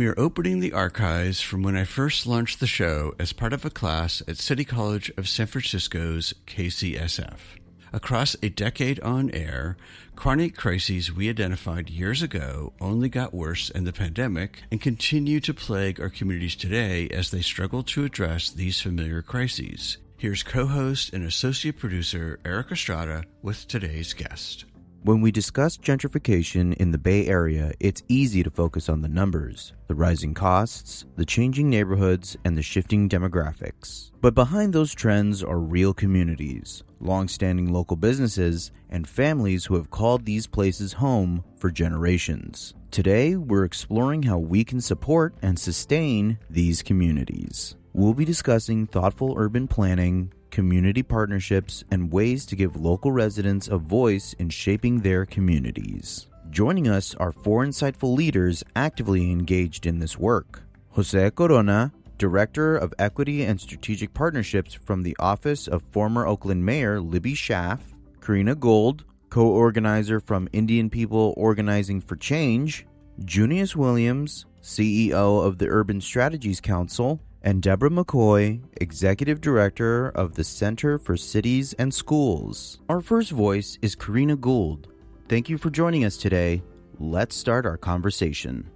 We are opening the archives from when I first launched the show as part of a class at City College of San Francisco's KCSF. Across a decade on air, chronic crises we identified years ago only got worse in the pandemic and continue to plague our communities today as they struggle to address these familiar crises. Here's co-host and associate producer Eric Estrada with today's guest. When we discuss gentrification in the Bay Area, it's easy to focus on the numbers, the rising costs, the changing neighborhoods, and the shifting demographics. But behind those trends are real communities, long-standing local businesses, and families who have called these places home for generations. Today, we're exploring how we can support and sustain these communities. We'll be discussing thoughtful urban planning, community partnerships, and ways to give local residents a voice in shaping their communities. Joining us are four insightful leaders actively engaged in this work. Jose Corona, Director of Equity and Strategic Partnerships from the Office of former Oakland Mayor Libby Schaaf. Corrina Gould, co-organizer from Indian People Organizing for Change. Junious Williams, CEO of the Urban Strategies Council. And Deborah McKoy, Executive Director of the Center for Cities and Schools. Our first voice is Corrina Gould. Thank you for joining us today. Let's start our conversation.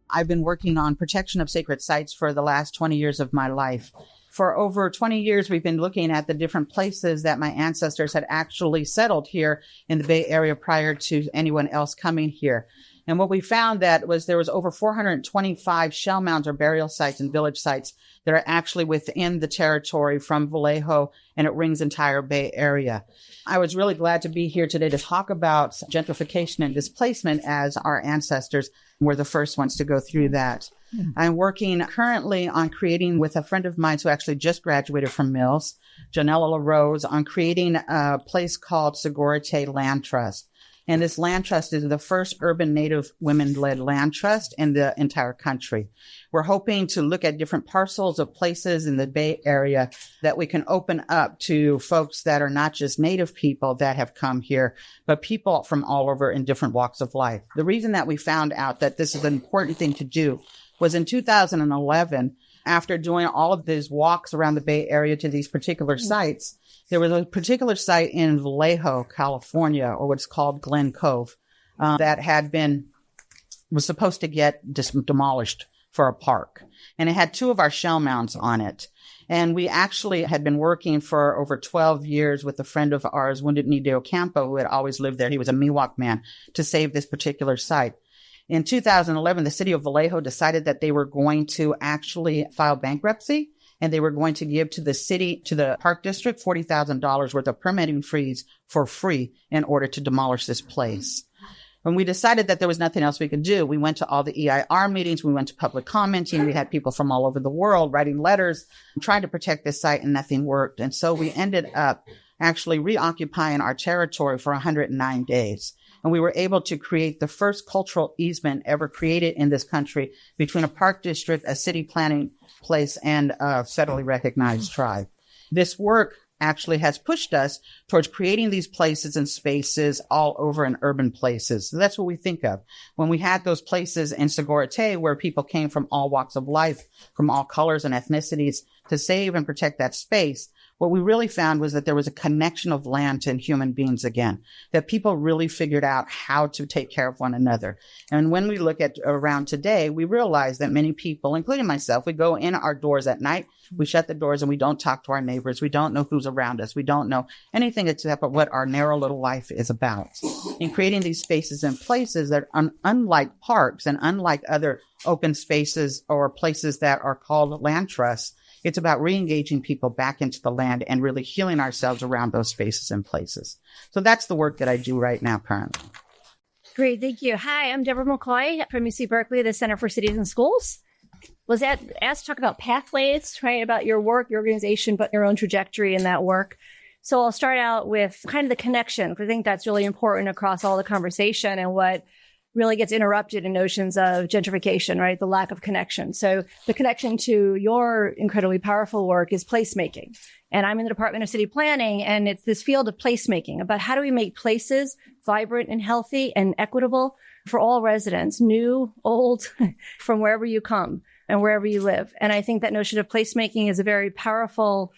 I've been working on protection of sacred sites for the last 20 years of my life. For over 20 years, we've been looking at the different places that my ancestors had actually settled here in the Bay Area prior to anyone else coming here. And what we found that was there was over 425 shell mounds or burial sites and village sites that are actually within the territory from Vallejo, and it rings entire Bay Area. I was really glad to be here today to talk about gentrification and displacement, as our ancestors were the first ones to go through that. I'm working currently on creating with a friend of mine who actually just graduated from Mills, Janella LaRose, on creating a place called Segurite Land Trust. And this land trust is the first urban Native women-led land trust in the entire country. We're hoping to look at different parcels of places in the Bay Area that we can open up to folks that are not just Native people that have come here, but people from all over in different walks of life. The reason that we found out that this is an important thing to do was in 2011, after doing all of these walks around the Bay Area to these particular sites, there was a particular site in Vallejo, California, or what's called Glen Cove, that was supposed to get demolished for a park. And it had two of our shell mounds on it. And we actually had been working for over 12 years with a friend of ours, Wounded Knee de Ocampo, who had always lived there. He was a Miwok man, to save this particular site. In 2011, the city of Vallejo decided that they were going to actually file bankruptcy, and they were going to give to the city, to the park district, $40,000 worth of permitting fees for free in order to demolish this place. When we decided that there was nothing else we could do, we went to all the EIR meetings, we went to public commenting, we had people from all over the world writing letters, trying to protect this site, and nothing worked. And so we ended up actually reoccupying our territory for 109 days. And we were able to create the first cultural easement ever created in this country between a park district, a city planning place, and a federally recognized tribe. This work actually has pushed us towards creating these places and spaces all over in urban places. So that's what we think of. When we had those places in Segurite where people came from all walks of life, from all colors and ethnicities to save and protect that space, what we really found was that there was a connection of land to human beings again, that people really figured out how to take care of one another. And when we look at around today, we realize that many people, including myself, we go in our doors at night, we shut the doors and we don't talk to our neighbors. We don't know who's around us. We don't know anything except what our narrow little life is about. In creating these spaces and places that are unlike parks and unlike other open spaces or places that are called land trusts, it's about re-engaging people back into the land and really healing ourselves around those spaces and places. So that's the work that I do right now currently. Great. Thank you. Hi, I'm Deborah McKoy from UC Berkeley, the Center for Cities and Schools. Was asked to talk about pathways, right? About your work, your organization, but your own trajectory in that work. So I'll start out with kind of the connection, because I think that's really important across all the conversation and what really gets interrupted in notions of gentrification, right? The lack of connection. So the connection to your incredibly powerful work is placemaking. And I'm in the Department of City Planning, and it's this field of placemaking about how do we make places vibrant and healthy and equitable for all residents, new, old, from wherever you come and wherever you live. And I think that notion of placemaking is a very powerful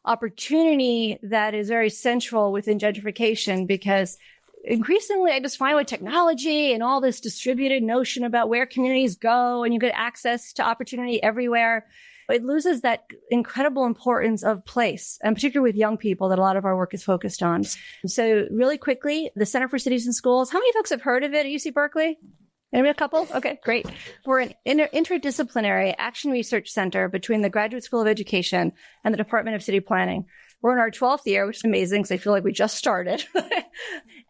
opportunity that is very central within gentrification, because increasingly I just find with technology and all this distributed notion about where communities go and you get access to opportunity everywhere, it loses that incredible importance of place, and particularly with young people that a lot of our work is focused on. So really quickly, the Center for Cities and Schools, how many folks have heard of it at UC Berkeley? Maybe a couple? Okay, great. We're an interdisciplinary action research center between the Graduate School of Education and the Department of City Planning. We're in our 12th year, which is amazing because I feel like we just started.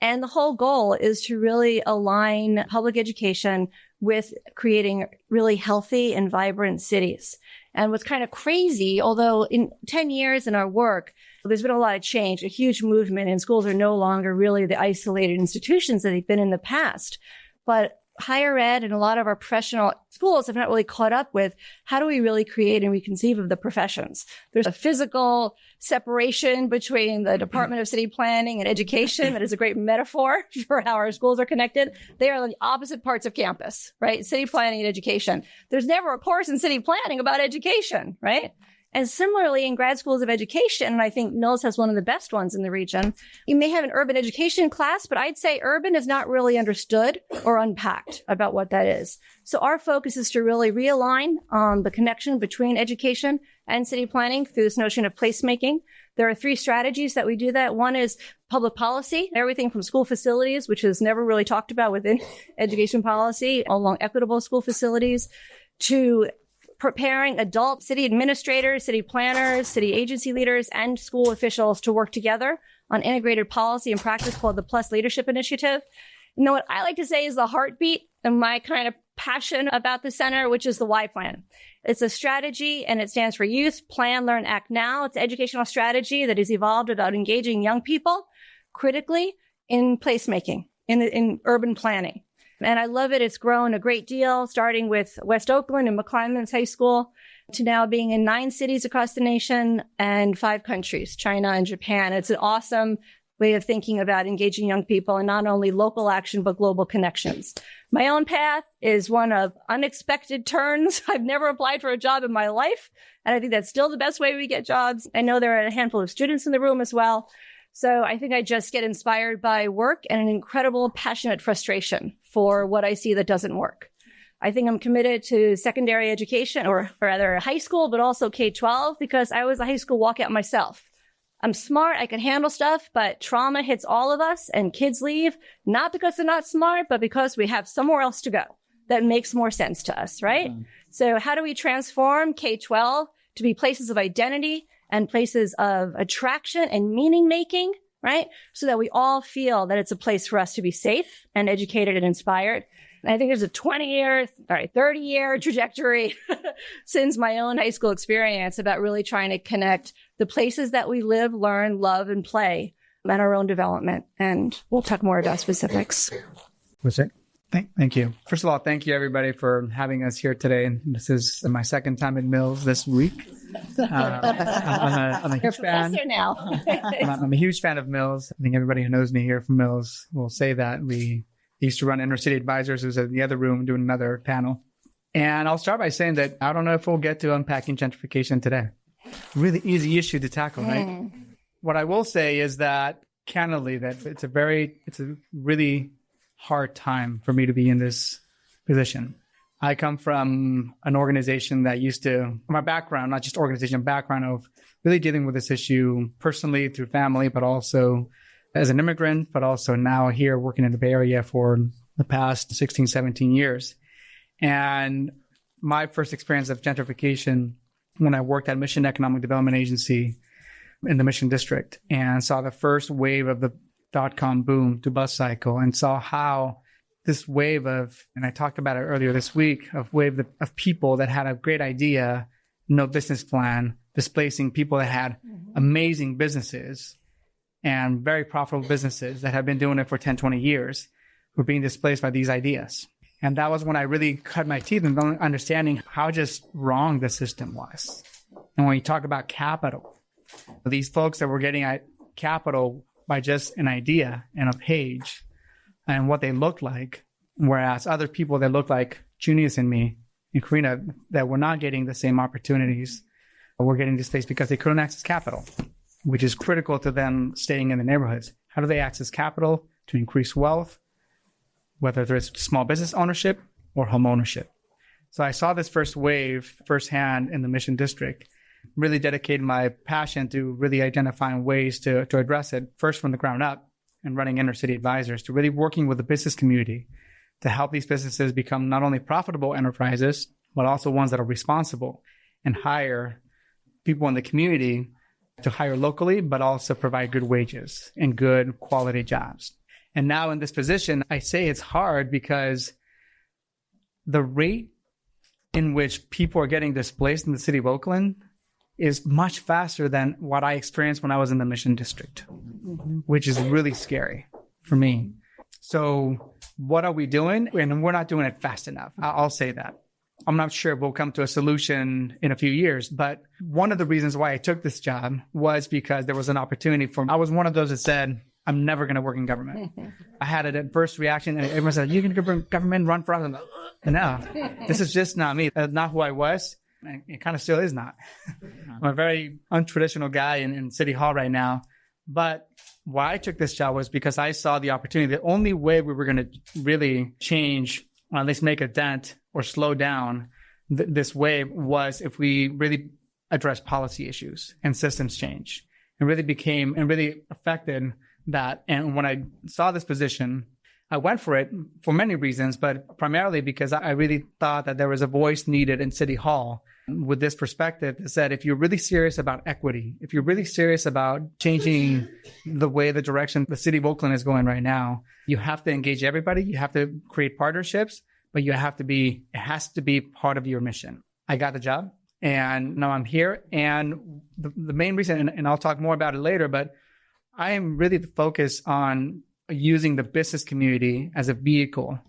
And the whole goal is to really align public education with creating really healthy and vibrant cities. And what's kind of crazy, although in 10 years in our work, there's been a lot of change, a huge movement, and schools are no longer really the isolated institutions that they've been in the past. But higher ed and a lot of our professional schools have not really caught up with how do we really create and reconceive of the professions. There's a physical separation between the Department of City Planning and Education that is a great metaphor for how our schools are connected. They are on the opposite parts of campus, right? City planning and education. There's never a course in city planning about education, right? And similarly, in grad schools of education, and I think Mills has one of the best ones in the region, you may have an urban education class, but I'd say urban is not really understood or unpacked about what that is. So our focus is to really realign the connection between education and city planning through this notion of placemaking. There are 3 strategies that we do that. One is public policy, everything from school facilities, which is never really talked about within education policy, along equitable school facilities, to preparing adult city administrators, city planners, city agency leaders, and school officials to work together on integrated policy and practice called the Plus Leadership Initiative. You know, what I like to say is the heartbeat and my kind of passion about the center, which is the Y plan. It's a strategy, and it stands for Youth, Plan, Learn, Act Now. It's an educational strategy that has evolved about engaging young people critically in placemaking, in urban planning. And I love it. It's grown a great deal, starting with West Oakland and McClymonds High School to now being in 9 cities across the nation and 5 countries, China and Japan. It's an awesome way of thinking about engaging young people in not only local action, but global connections. My own path is one of unexpected turns. I've never applied for a job in my life, and I think that's still the best way we get jobs. I know there are a handful of students in the room as well. So I think I just get inspired by work and an incredible passionate frustration for what I see that doesn't work. I think I'm committed to secondary education, or rather high school, but also K-12, because I was a high school walkout myself. I'm smart, I can handle stuff, but trauma hits all of us and kids leave, not because they're not smart, but because we have somewhere else to go that makes more sense to us, right? Mm-hmm. So how do we transform K-12 to be places of identity and places of attraction and meaning making, right? So that we all feel that it's a place for us to be safe and educated and inspired. And I think there's a 30-year trajectory since my own high school experience about really trying to connect the places that we live, learn, love, and play and our own development. And we'll talk more about specifics. What's it? Thank you. First of all, thank you, everybody, for having us here today. This is my second time in Mills this week. I'm a huge fan. Now. I'm a huge fan of Mills. I think everybody who knows me here from Mills will say that. We used to run Inner City Advisors, who's in the other room doing another panel. And I'll start by saying that I don't know if we'll get to unpacking gentrification today. Really easy issue to tackle, right? What I will say is that, candidly, that it's a really hard time for me to be in this position. I come from an organization that used to, my background, not just organization, background of really dealing with this issue personally through family, but also as an immigrant, but also now here working in the Bay Area for the past 16, 17 years. And my first experience of gentrification when I worked at Mission Economic Development Agency in the Mission District and saw the first wave of the .com boom to bus cycle and saw how this wave of, and I talked about it earlier this week, of people that had a great idea, no business plan, displacing people that had amazing businesses and very profitable businesses that have been doing it for 10, 20 years were being displaced by these ideas. And that was when I really cut my teeth in understanding how just wrong the system was. And when you talk about capital, these folks that were getting capital by just an idea and a page and what they looked like Whereas other people that look like Junious and me and Corrina that were not getting the same opportunities were getting displaced because they couldn't access capital, which is critical to them staying in the neighborhoods. How do they access capital to increase wealth, whether there's small business ownership or home ownership? So I saw this first wave firsthand in the Mission District, really dedicated my passion to really identifying ways to address it, first from the ground up and running inner city advisors, to really working with the business community to help these businesses become not only profitable enterprises, but also ones that are responsible and hire people in the community to hire locally, but also provide good wages and good quality jobs. And now in this position, I say it's hard because the rate in which people are getting displaced in the city of Oakland is much faster than what I experienced when I was in the Mission District, which is really scary for me. So what are we doing? And we're not doing it fast enough. I'll say that. I'm not sure we'll come to a solution in a few years, but one of the reasons why I took this job was because there was an opportunity I was one of those that said, I'm never going to work in government. I had an adverse reaction and everyone said, you can government run for us? I'm like, no, this is just not me. That's not who I was. And it kind of still is not. I'm a very untraditional guy in City Hall right now. But why I took this job was because I saw the opportunity. The only way we were going to really change, or at least make a dent or slow down this wave, was if we really address policy issues and systems change and really affected that. And when I saw this position, I went for it for many reasons, but primarily because I really thought that there was a voice needed in City Hall with this perspective that said, if you're really serious about equity, if you're really serious about changing the way, the direction the city of Oakland is going right now, you have to engage everybody. You have to create partnerships, but it has to be part of your mission. I got the job and now I'm here. And the main reason, and I'll talk more about it later, but I am really focused on using the business community as a vehicle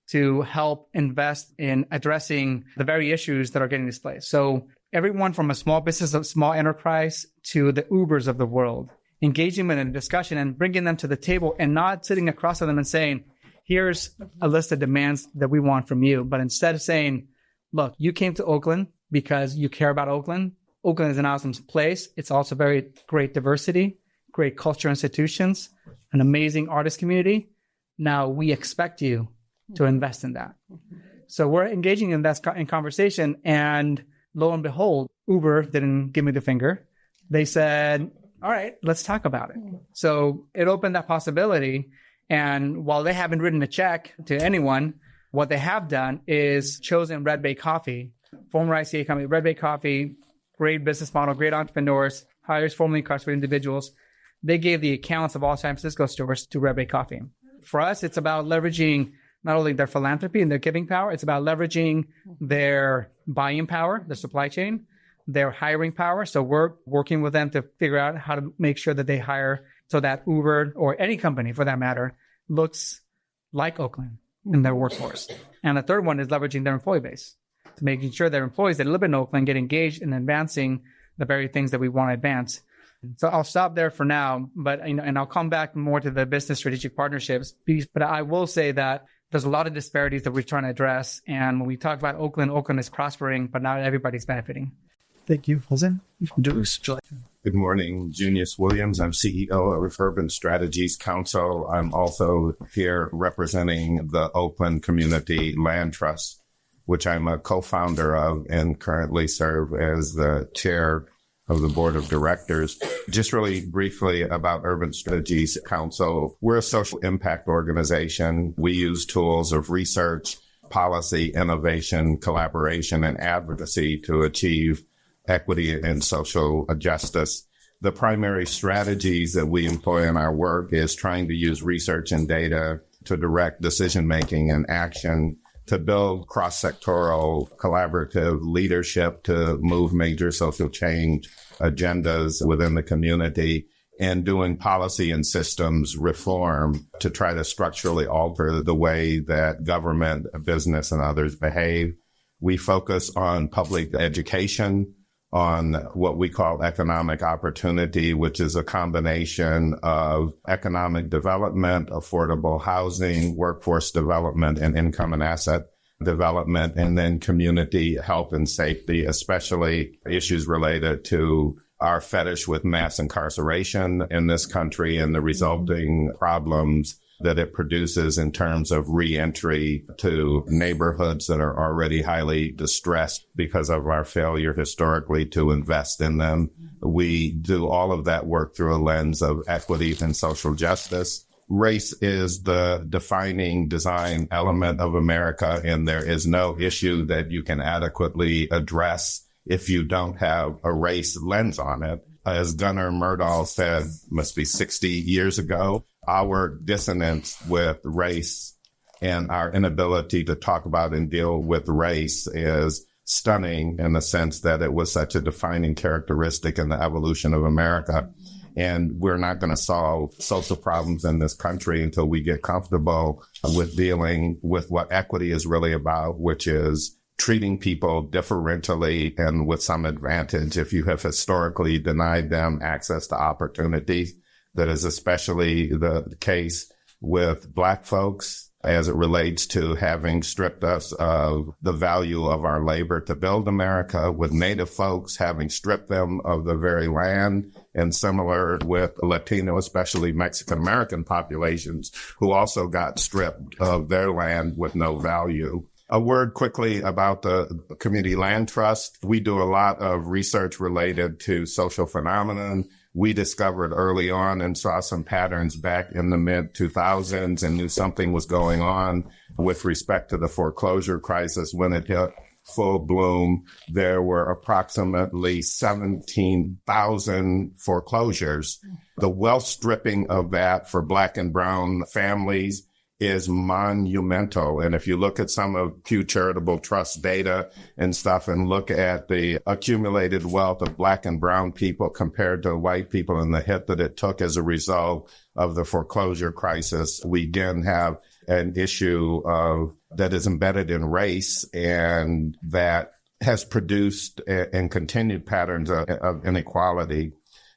to help invest in addressing the very issues that are getting displaced. So everyone from a small business, a small enterprise to the Ubers of the world, engaging them in a discussion and bringing them to the table and not sitting across from them and saying, here's a list of demands that we want from you. But instead of saying, look, you came to Oakland because you care about Oakland. Oakland is an awesome place. It's also very great diversity, great culture institutions, an amazing artist community. Now we expect you to invest in that. So we're engaging in that in conversation. And lo and behold, Uber didn't give me the finger. They said, all right, let's talk about it. So it opened that possibility. And while they haven't written a check to anyone, what they have done is chosen Red Bay Coffee, former ICA company, Red Bay Coffee, great business model, great entrepreneurs, hires formerly incarcerated individuals. They gave the accounts of all San Francisco stores to Red Bay Coffee. For us, it's about leveraging not only their philanthropy and their giving power, it's about leveraging their buying power, the supply chain, their hiring power. So we're working with them to figure out how to make sure that they hire so that Uber or any company for that matter looks like Oakland in their workforce. And the third one is leveraging their employee base to making sure their employees that live in Oakland get engaged in advancing the very things that we want to advance. So I'll stop there for now, but and I'll come back more to the business strategic partnerships piece. But I will say that there's a lot of disparities that we're trying to address. And when we talk about Oakland, Oakland is prospering, but not everybody's benefiting. Thank you. Jose. Good morning, Junious Williams. I'm CEO of Urban Strategies Council. I'm also here representing the Oakland Community Land Trust, which I'm a co-founder of and currently serve as the chair of the board of directors. Just really briefly about Urban Strategies Council. We're a social impact organization. We use tools of research, policy, innovation, collaboration, and advocacy to achieve equity and social justice. The primary strategies that we employ in our work is trying to use research and data to direct decision-making and action, to build cross-sectoral collaborative leadership to move major social change agendas within the community, and doing policy and systems reform to try to structurally alter the way that government, business, and others behave. We focus on public education, on what we call economic opportunity, which is a combination of economic development, affordable housing, workforce development, and income and asset development, and then community health and safety, especially issues related to our fetish with mass incarceration in this country and the resulting problems that it produces in terms of reentry to neighborhoods that are already highly distressed because of our failure historically to invest in them. We do all of that work through a lens of equity and social justice. Race is the defining design element of America, and there is no issue that you can adequately address if you don't have a race lens on it. As Gunnar Myrdal said, must be 60 years ago, our dissonance with race and our inability to talk about and deal with race is stunning in the sense that it was such a defining characteristic in the evolution of America. And we're not going to solve social problems in this country until we get comfortable with dealing with what equity is really about, which is treating people differentially and with some advantage. If you have historically denied them access to opportunities, that is especially the case with Black folks as it relates to having stripped us of the value of our labor to build America, with Native folks having stripped them of the very land, and similar with Latino, especially Mexican-American populations who also got stripped of their land with no value. A word quickly about the Community Land Trust. We do a lot of research related to social phenomenon. We discovered early on and saw some patterns back in the mid-2000s and knew something was going on with respect to the foreclosure crisis. When it hit full bloom, there were approximately 17,000 foreclosures. The wealth stripping of that for Black and brown families is monumental. And if you look at some of Pew Charitable Trust data and stuff and look at the accumulated wealth of Black and brown people compared to white people and the hit that it took as a result of the foreclosure crisis, we again have an issue that is embedded in race and that has produced and continued patterns of inequality.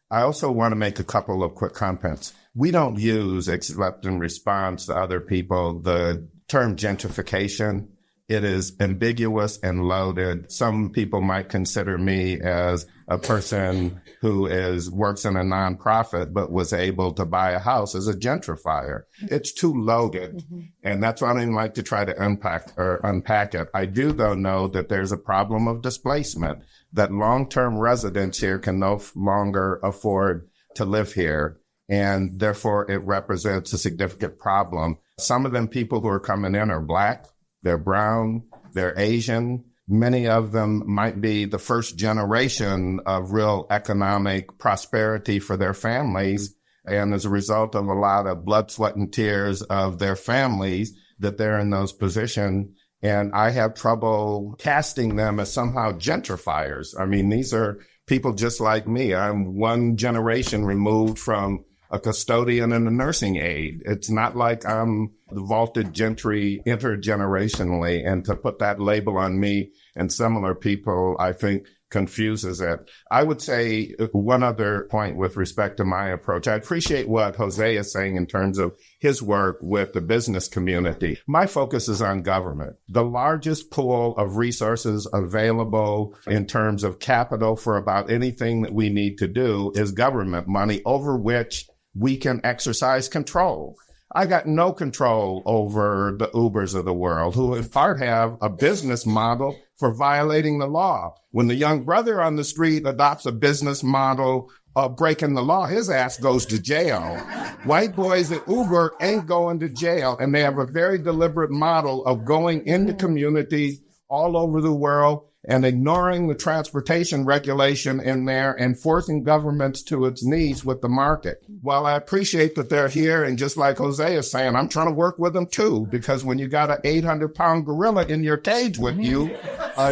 I also want to make a couple of quick comments. We don't use, except in response to other people, the term gentrification. It is ambiguous and loaded. Some people might consider me as a person who works in a nonprofit but was able to buy a house as a gentrifier. It's too loaded, and that's why I don't even like to try to unpack it. I do, though, know that there's a problem of displacement, that long-term residents here can no longer afford to live here, and therefore it represents a significant problem. Some of them people who are coming in are Black, they're brown, they're Asian. Many of them might be the first generation of real economic prosperity for their families. And as a result of a lot of blood, sweat, and tears of their families, that they're in those positions. And I have trouble casting them as somehow gentrifiers. I mean, these are people just like me. I'm one generation removed from a custodian and a nursing aide. It's not like I'm the vaulted gentry intergenerationally. And to put that label on me and similar people, I think confuses it. I would say one other point with respect to my approach. I appreciate what Jose is saying in terms of his work with the business community. My focus is on government. The largest pool of resources available in terms of capital for about anything that we need to do is government money over which we can exercise control. I got no control over the Ubers of the world, who in part have a business model for violating the law. When the young brother on the street adopts a business model of breaking the law, his ass goes to jail. White boys at Uber ain't going to jail, and they have a very deliberate model of going into communities all over the world and ignoring the transportation regulation in there and forcing governments to its knees with the market. While I appreciate that they're here, and just like Jose is saying, I'm trying to work with them too, because when you got an 800-pound gorilla in your cage with you,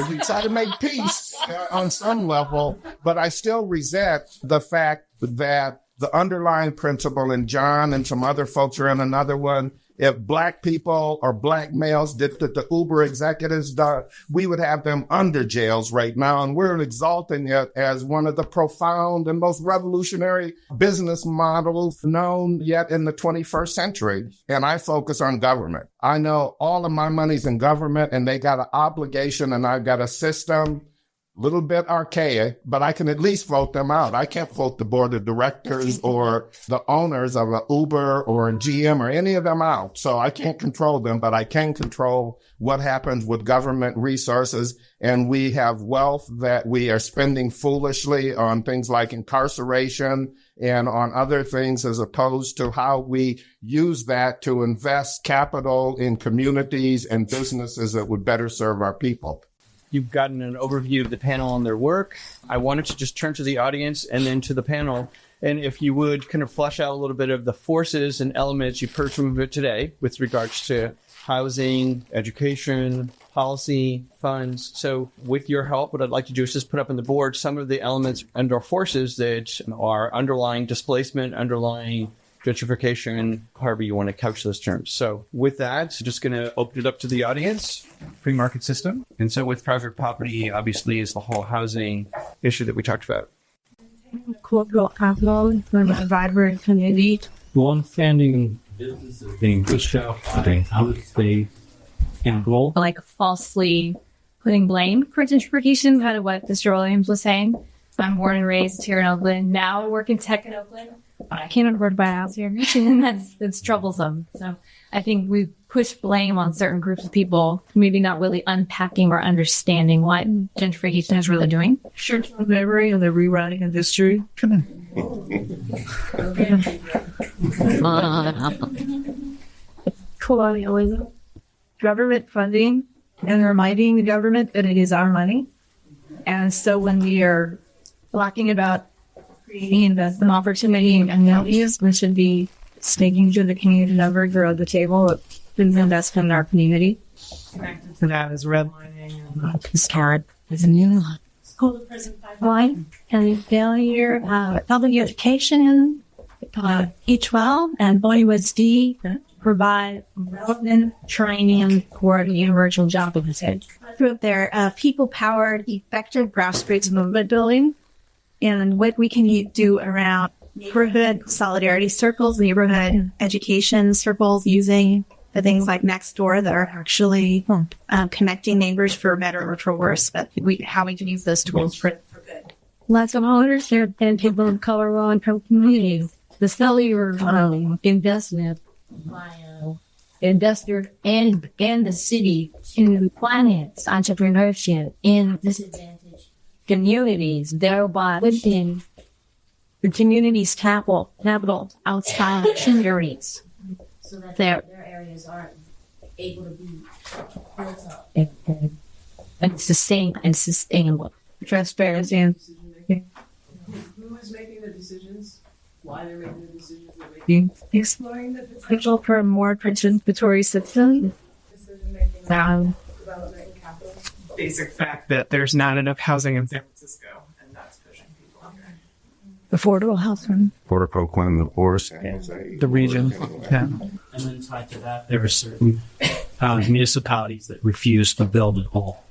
you try to make peace on some level. But I still resent the fact that the underlying principle, and John and some other folks are in another one, If black people or black males did that the Uber executives do, we would have them under jails right now. And we're exalting it as one of the profound and most revolutionary business models known yet in the 21st century. And I focus on government. I know all of my money's in government, and they got an obligation, and I've got a system, little bit archaic, but I can at least vote them out. I can't vote the board of directors or the owners of an Uber or a GM or any of them out. So I can't control them, but I can control what happens with government resources. And we have wealth that we are spending foolishly on things like incarceration and on other things, as opposed to how we use that to invest capital in communities and businesses that would better serve our people. You've gotten an overview of the panel on their work. I wanted to just turn to the audience and then to the panel. And if you would kind of flesh out a little bit of the forces and elements you've heard from it today with regards to housing, education, policy, funds. So with your help, what I'd like to do is just put up on the board some of the elements and or forces that are underlying displacement, underlying gentrification, however you want to couch those terms. So with that, just going to open it up to the audience. Free market system. And so with private property, obviously, is the whole housing issue that we talked about. Cultural capital for a vibrant community. Long-standing businesses being pushed out by out of state and goal. Like falsely putting blame for gentrification, kind of what Mr. Williams was saying. I'm born and raised here in Oakland. Now I work in tech in Oakland. But I can't afford to buy a house here. And that's troublesome. So I think we push blame on certain groups of people, maybe not really unpacking or understanding what gentrification is really doing. Short-term memory of the rewriting of history. Colonialism, government funding, and reminding the government that it is our money. And so when we are talking about creating investment opportunity and values, we should be speaking to the community members around the table that invest in our community. And that is redlining and This carrot is a new school to prison pipeline and failure public education, E12 and USD provide relevant training for the universal job of the city. Through their people-powered, effective grassroots movement building, and what we can do around neighborhood solidarity circles, neighborhood education circles, using the things like Nextdoor that are actually connecting neighbors for better or for worse, but how we can use those tools for good. Lots of owners and people of color will income communities. The cellular investment by investors and the city in finance, entrepreneurship, in disadvantaged communities, thereby lifting the community's capital outside of communities, so that their areas are able to be built up and sustainable. Transparency and decision making. Who is making the decisions? Why they're making the decisions they're making? Exploring the potential for a more participatory system. Decision making, development, and capital. basic fact that there's not enough housing in San Francisco, and that's pushing people here. Affordable housing. Port of Oakland, or The region. Yeah. And then tied to that, there are certain municipalities that refuse to build at all.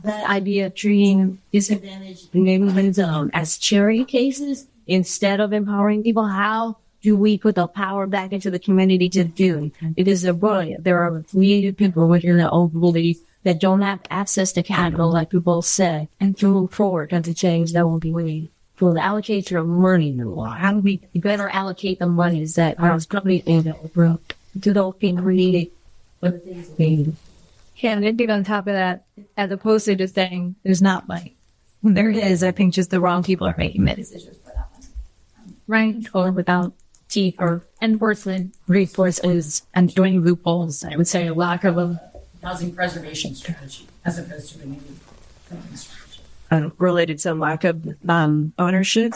That idea of treating disadvantaged neighborhoods as cherry cases instead of empowering people, how do we put the power back into the community to do? Because there are creative people within the Oakland that don't have access to capital, like people say, and to move forward and to change that will be waiting. For the allocation of money, how do we better allocate the monies that are probably available to those being created for the things they need? Yeah, and anything on top of that, as opposed to just saying there's not money. There is, I think just the wrong people are making the decisions for that one. Right? Or without teeth or enforcement resources and doing loopholes. I would say a lack of a housing preservation strategy as opposed to a new building strategy. Related to lack of ownership,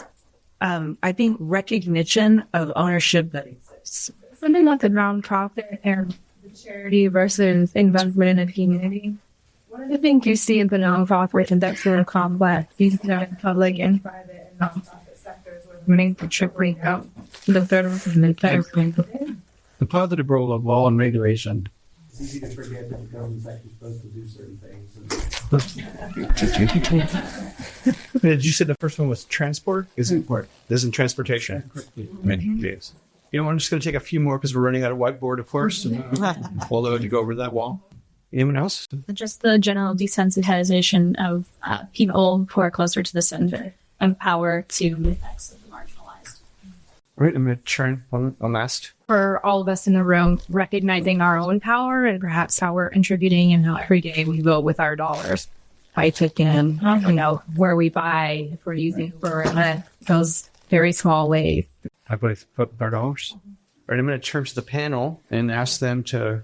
I think recognition of ownership that exists. something like the nonprofit and the charity versus investment in a community. One of the things you see in the nonprofit and that's sort of complex, these are public and private and nonprofit sectors where the money for tripling out the federal and the federal. The positive role of law and regulation. It's easy to forget that the government's actually supposed to do certain things. Did you say the first one was transport? Isn't transportation? Yes. You know, I'm just going to take a few more because we're running out of whiteboard, of course. And although to go over that wall. Anyone else? Just the general desensitization of people who are closer to the center of power to the effects of the marginalized. All right, I'm going to turn on last. For all of us in the room, recognizing our own power and perhaps how we're contributing and how every day we vote with our dollars. By taking, where we buy, if we're using for those very small ways. I believe put our dollars. All right, I'm going to turn to the panel and ask them to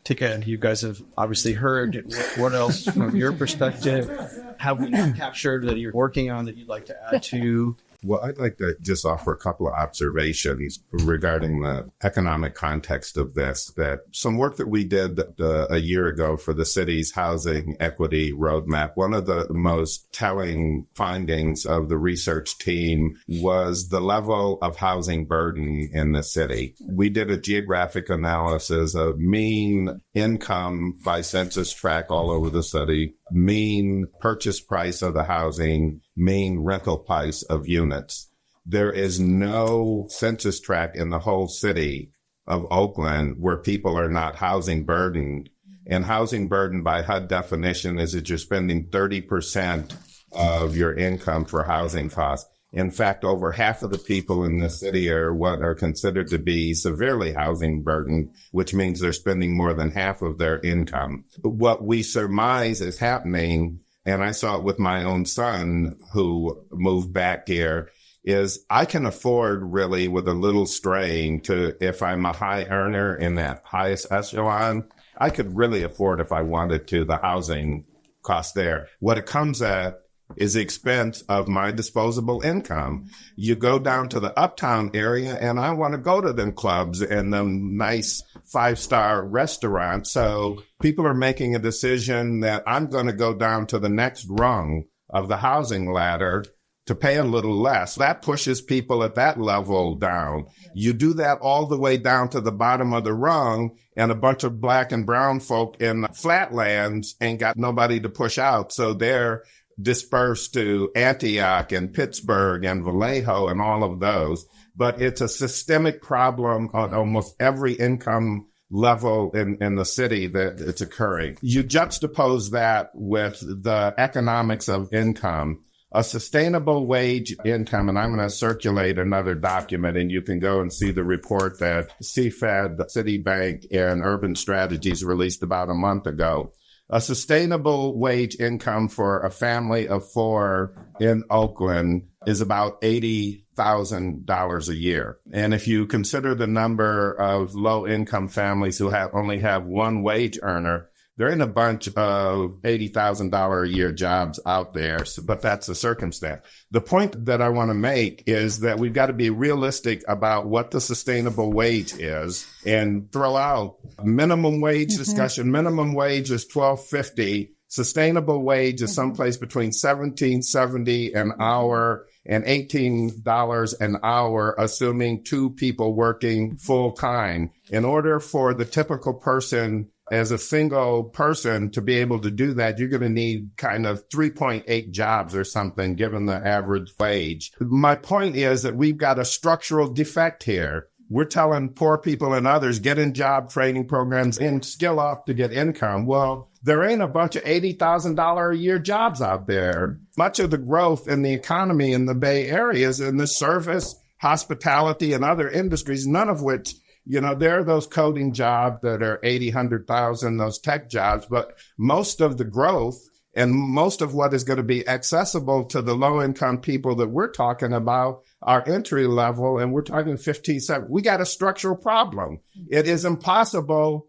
take a. You guys have obviously heard. What else, from your perspective, have we captured that you're working on that you'd like to add to? Well, I'd like to just offer a couple of observations regarding the economic context of this, that some work that we did a year ago for the city's housing equity roadmap. One of the most telling findings of the research team was the level of housing burden in the city. We did a geographic analysis of mean income by census tract all over the city, mean purchase price of the housing, mean rental price of units. There is no census tract in the whole city of Oakland where people are not housing burdened. And housing burden by HUD definition is that you're spending 30% of your income for housing costs. In fact, over half of the people in the city are what are considered to be severely housing burdened, which means they're spending more than half of their income. What we surmise is happening, and I saw it with my own son who moved back here, is I can afford really with a little strain to, if I'm a high earner in that highest echelon, I could really afford, if I wanted to, the housing cost there. What it comes at is the expense of my disposable income. You go down to the uptown area and I want to go to them clubs and them nice 5-star restaurants. So people are making a decision that I'm going to go down to the next rung of the housing ladder to pay a little less. That pushes people at that level down. You do that all the way down to the bottom of the rung, and a bunch of black and brown folk in flatlands ain't got nobody to push out. So they're dispersed to Antioch and Pittsburgh and Vallejo and all of those. But it's a systemic problem on almost every income level in the city that it's occurring. You juxtapose that with the economics of income. A sustainable wage income, and I'm going to circulate another document, and you can go and see the report that CFED, Citibank, and Urban Strategies released about a month ago. A sustainable wage income for a family of 4 in Oakland is about $80,000 a year. And if you consider the number of low-income families who only have one wage earner, there ain't a bunch of $80,000 a year jobs out there, but that's the circumstance. The point that I want to make is that we've got to be realistic about what the sustainable wage is and throw out minimum wage discussion. Minimum wage is $12.50. Sustainable wage is someplace between $17.70 an hour and $18 an hour, assuming 2 people working full time. In order for the typical person, as a single person, to be able to do that, you're going to need kind of 3.8 jobs or something, given the average wage. My point is that we've got a structural defect here. We're telling poor people and others, get in job training programs and skill up to get income. Well, there ain't a bunch of $80,000 a year jobs out there. Much of the growth in the economy in the Bay Area is in the service, hospitality, and other industries, none of which, there are those coding jobs that are 80, 100,000, those tech jobs, but most of the growth and most of what is going to be accessible to the low-income people that we're talking about are entry level, and we're talking 15, 7. We got a structural problem. It is impossible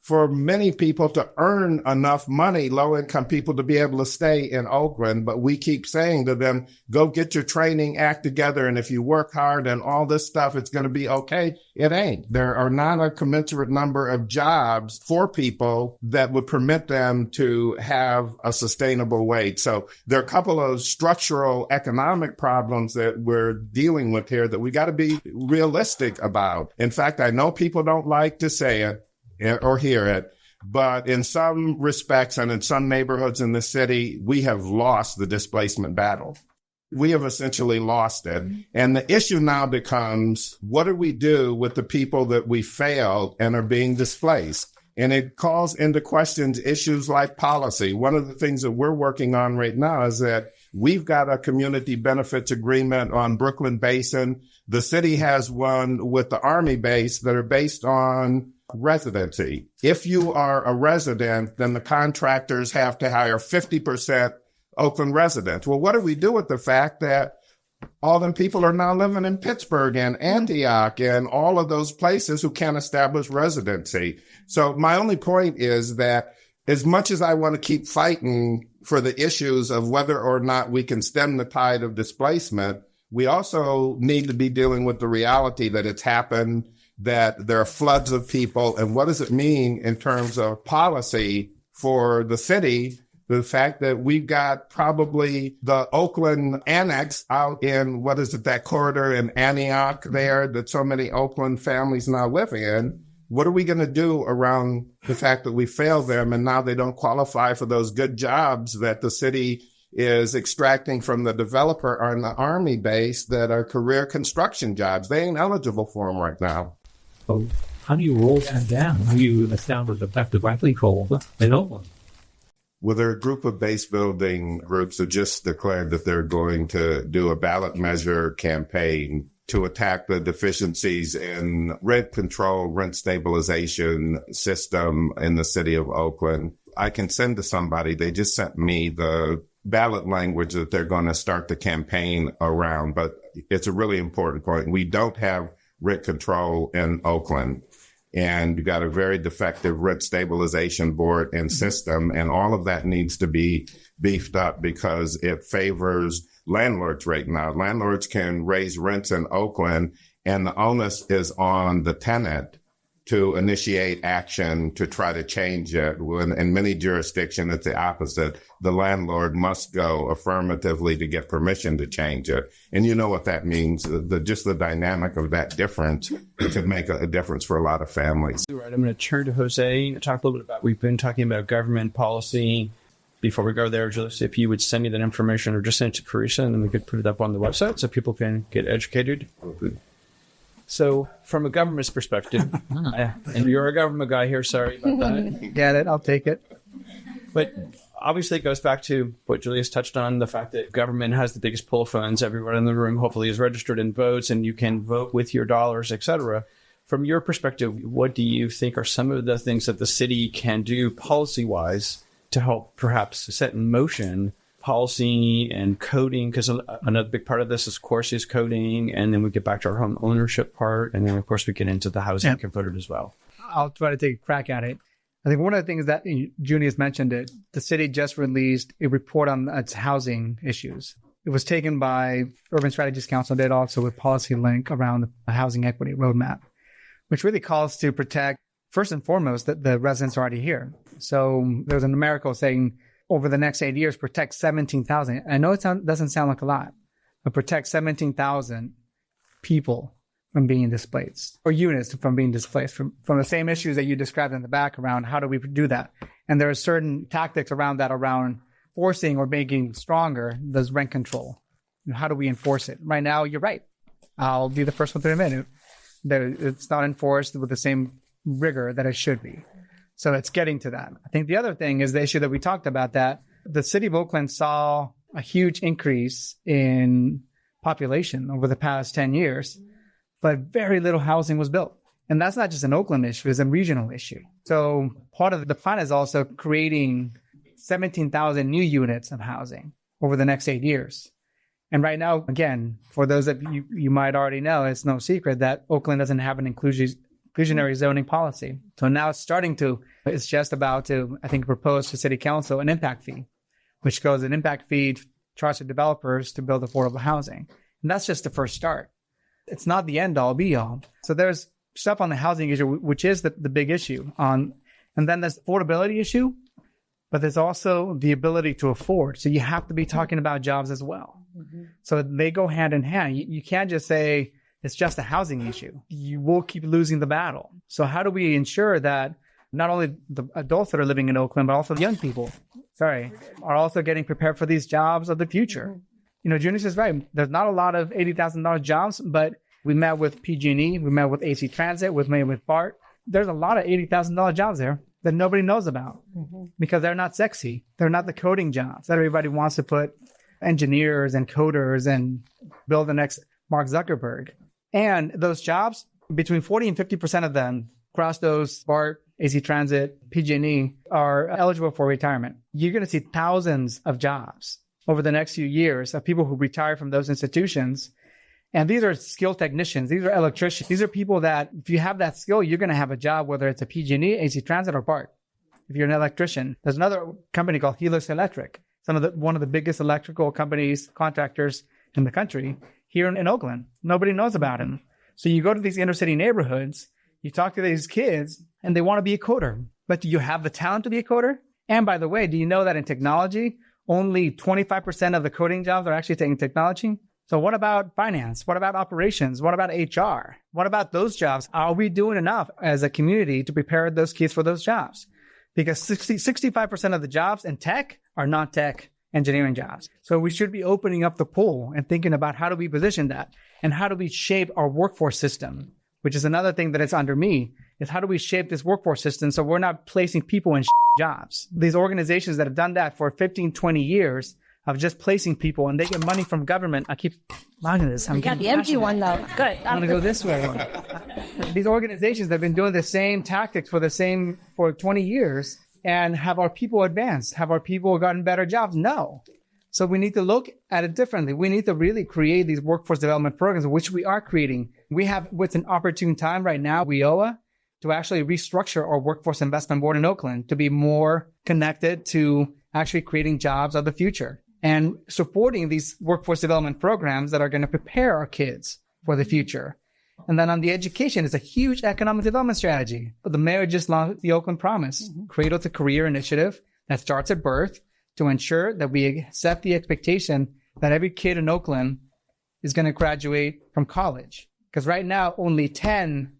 for many people to earn enough money, low-income people, to be able to stay in Oakland. But we keep saying to them, go get your training act together. And if you work hard and all this stuff, it's going to be okay. It ain't. There are not a commensurate number of jobs for people that would permit them to have a sustainable wage. So there are a couple of structural economic problems that we're dealing with here that we got to be realistic about. In fact, I know people don't like to say it or hear it, but in some respects and in some neighborhoods in the city, we have lost the displacement battle. We have essentially lost it. And the issue now becomes, what do we do with the people that we failed and are being displaced? And it calls into questions issues like policy. One of the things that we're working on right now is that we've got a community benefits agreement on Brooklyn Basin. The city has one with the Army base that are based on residency. If you are a resident, then the contractors have to hire 50% Oakland residents. Well, what do we do with the fact that all them people are now living in Pittsburgh and Antioch and all of those places who can't establish residency? So my only point is that as much as I want to keep fighting for the issues of whether or not we can stem the tide of displacement, we also need to be dealing with the reality that it's happened, that there are floods of people. And what does it mean in terms of policy for the city? The fact that we've got probably the Oakland annex out in, that corridor in Antioch there that so many Oakland families now live in. What are we going to do around the fact that we failed them and now they don't qualify for those good jobs that the city is extracting from the developer on the Army base that are career construction jobs? They ain't eligible for them right now. So how do you roll that down? How do you establish effective livelihood in Oakland? Well, there are a group of base building groups that just declared that they're going to do a ballot measure campaign to attack the deficiencies in rent control, rent stabilization system in the city of Oakland. I can send to somebody, they just sent me the ballot language that they're going to start the campaign around, but it's a really important point. We don't have rent control in Oakland. And you got a very defective rent stabilization board and system. And all of that needs to be beefed up because it favors landlords right now. Landlords can raise rents in Oakland, and the onus is on the tenant to initiate action to try to change it. When in many jurisdictions, it's the opposite. The landlord must go affirmatively to get permission to change it. And you know what that means. Just the dynamic of that difference could make a difference for a lot of families. Right. I'm going to turn to Jose and talk a little bit about, we've been talking about government policy. Before we go there, Julius, if you would send me that information or just send it to Carissa and then we could put it up on the website so people can get educated. So from a government's perspective, and you're a government guy here, sorry about that. Get it, I'll take it. But obviously it goes back to what Julius touched on, the fact that government has the biggest pool of funds. Everyone in the room hopefully is registered and votes, and you can vote with your dollars, et cetera. From your perspective, what do you think are some of the things that the city can do policy-wise to help perhaps set in motion policy and coding? Because another big part of this, of course, is coding. And then we get back to our home ownership part. And then, of course, we get into the housing component as well. I'll try to take a crack at it. I think one of the things that Junious mentioned it, the city just released a report on its housing issues. It was taken by Urban Strategies Council, did also with Policy Link around the housing equity roadmap, which really calls to protect, first and foremost, that the residents are already here. So there was a numerical saying, over the next 8 years, protect 17,000. I know it doesn't sound like a lot, but protect 17,000 people from being displaced, or units from being displaced from the same issues that you described in the back around how do we do that? And there are certain tactics around that, around forcing or making stronger the rent control. How do we enforce it? Right now, you're right. I'll be the first one to admit it. That it's not enforced with the same rigor that it should be. So it's getting to that. I think the other thing is the issue that we talked about, that the city of Oakland saw a huge increase in population over the past 10 years, but very little housing was built. And that's not just an Oakland issue, it's a regional issue. So part of the plan is also creating 17,000 new units of housing over the next 8 years. And right now, again, for those of you might already know, it's no secret that Oakland doesn't have an inclusionary zoning policy. So now it's just about to, I think, propose to City Council an impact fee, which goes an impact fee charged to developers to build affordable housing. And that's just the first start. It's not the end all be all. So there's stuff on the housing issue, which is the big issue and then there's the affordability issue, but there's also the ability to afford. So you have to be talking about jobs as well. Mm-hmm. So they go hand in hand. You can't just say it's just a housing issue. You will keep losing the battle. So how do we ensure that not only the adults that are living in Oakland, but also the young people, are also getting prepared for these jobs of the future? Junious is right. There's not a lot of $80,000 jobs, but we met with PG&E, we met with AC Transit, we met with BART. There's a lot of $80,000 jobs there that nobody knows about because they're not sexy. They're not the coding jobs that everybody wants to put engineers and coders and build the next Mark Zuckerberg. And those jobs, between 40 and 50% of them across those BART, AC Transit, PG&E are eligible for retirement. You're going to see thousands of jobs over the next few years of people who retire from those institutions. And these are skilled technicians. These are electricians. These are people that if you have that skill, you're going to have a job, whether it's a PG&E, AC Transit, or BART. If you're an electrician, there's another company called Helix Electric, one of the biggest electrical companies, contractors in the country here in Oakland. Nobody knows about him. So you go to these inner city neighborhoods, you talk to these kids, and they want to be a coder. But do you have the talent to be a coder? And by the way, do you know that in technology, only 25% of the coding jobs are actually taking technology? So what about finance? What about operations? What about HR? What about those jobs? Are we doing enough as a community to prepare those kids for those jobs? Because 65% of the jobs in tech are not tech engineering jobs. So we should be opening up the pool and thinking about how do we position that and how do we shape our workforce system, which is another thing that is under me, is how do we shape this workforce system so we're not placing people in jobs. These organizations that have done that for 15, 20 years of just placing people and they get money from government. I keep logging this. You got the empty one though. Good. I'm going to go this way. These organizations that have been doing the same tactics for 20 years and have our people advanced? Have our people gotten better jobs? No. So we need to look at it differently. We need to really create these workforce development programs, which we are creating. We have what's an opportune time right now, WIOA, to actually restructure our workforce investment board in Oakland to be more connected to actually creating jobs of the future and supporting these workforce development programs that are going to prepare our kids for the future. And then on the education, it's a huge economic development strategy. But the mayor just launched the Oakland Promise, Cradle to Career initiative that starts at birth to ensure that we set the expectation that every kid in Oakland is going to graduate from college. Because right now, only 10%,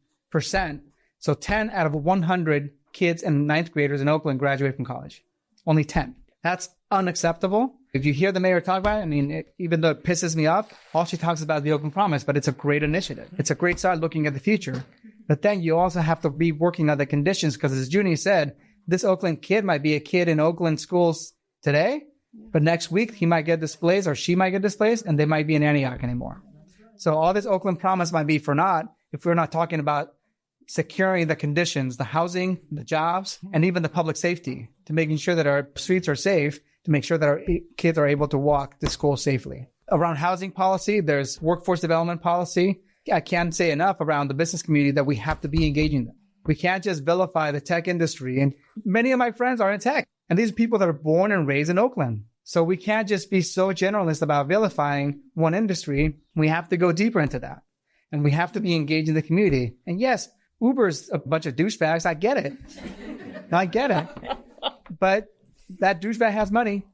so 10 out of 100 kids and ninth graders in Oakland graduate from college. Only 10. That's unacceptable. If you hear the mayor talk about it, even though it pisses me off, all she talks about is the Oakland Promise, but it's a great initiative. It's a great start looking at the future. But then you also have to be working on the conditions because as Junie said, this Oakland kid might be a kid in Oakland schools today, but next week he might get displaced or she might get displaced and they might be in Antioch anymore. So all this Oakland Promise might be for naught if we're not talking about securing the conditions, the housing, the jobs, and even the public safety to making sure that our streets are safe, to make sure that our kids are able to walk to school safely. Around housing policy, there's workforce development policy. I can't say enough around the business community that we have to be engaging them. We can't just vilify the tech industry. And many of my friends are in tech. And these are people that are born and raised in Oakland. So we can't just be so generalist about vilifying one industry. We have to go deeper into that. And we have to be engaged in the community. And yes, Uber's a bunch of douchebags. I get it. I get it. But that douchebag has money.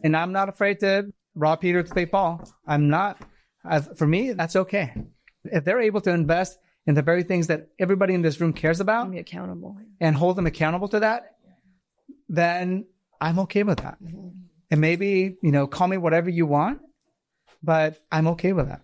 And I'm not afraid to rob Peter to pay Paul. I'm not. For me, that's okay. If they're able to invest in the very things that everybody in this room cares about be accountable and hold them accountable to that, then I'm okay with that. Mm-hmm. And maybe, call me whatever you want, but I'm okay with that.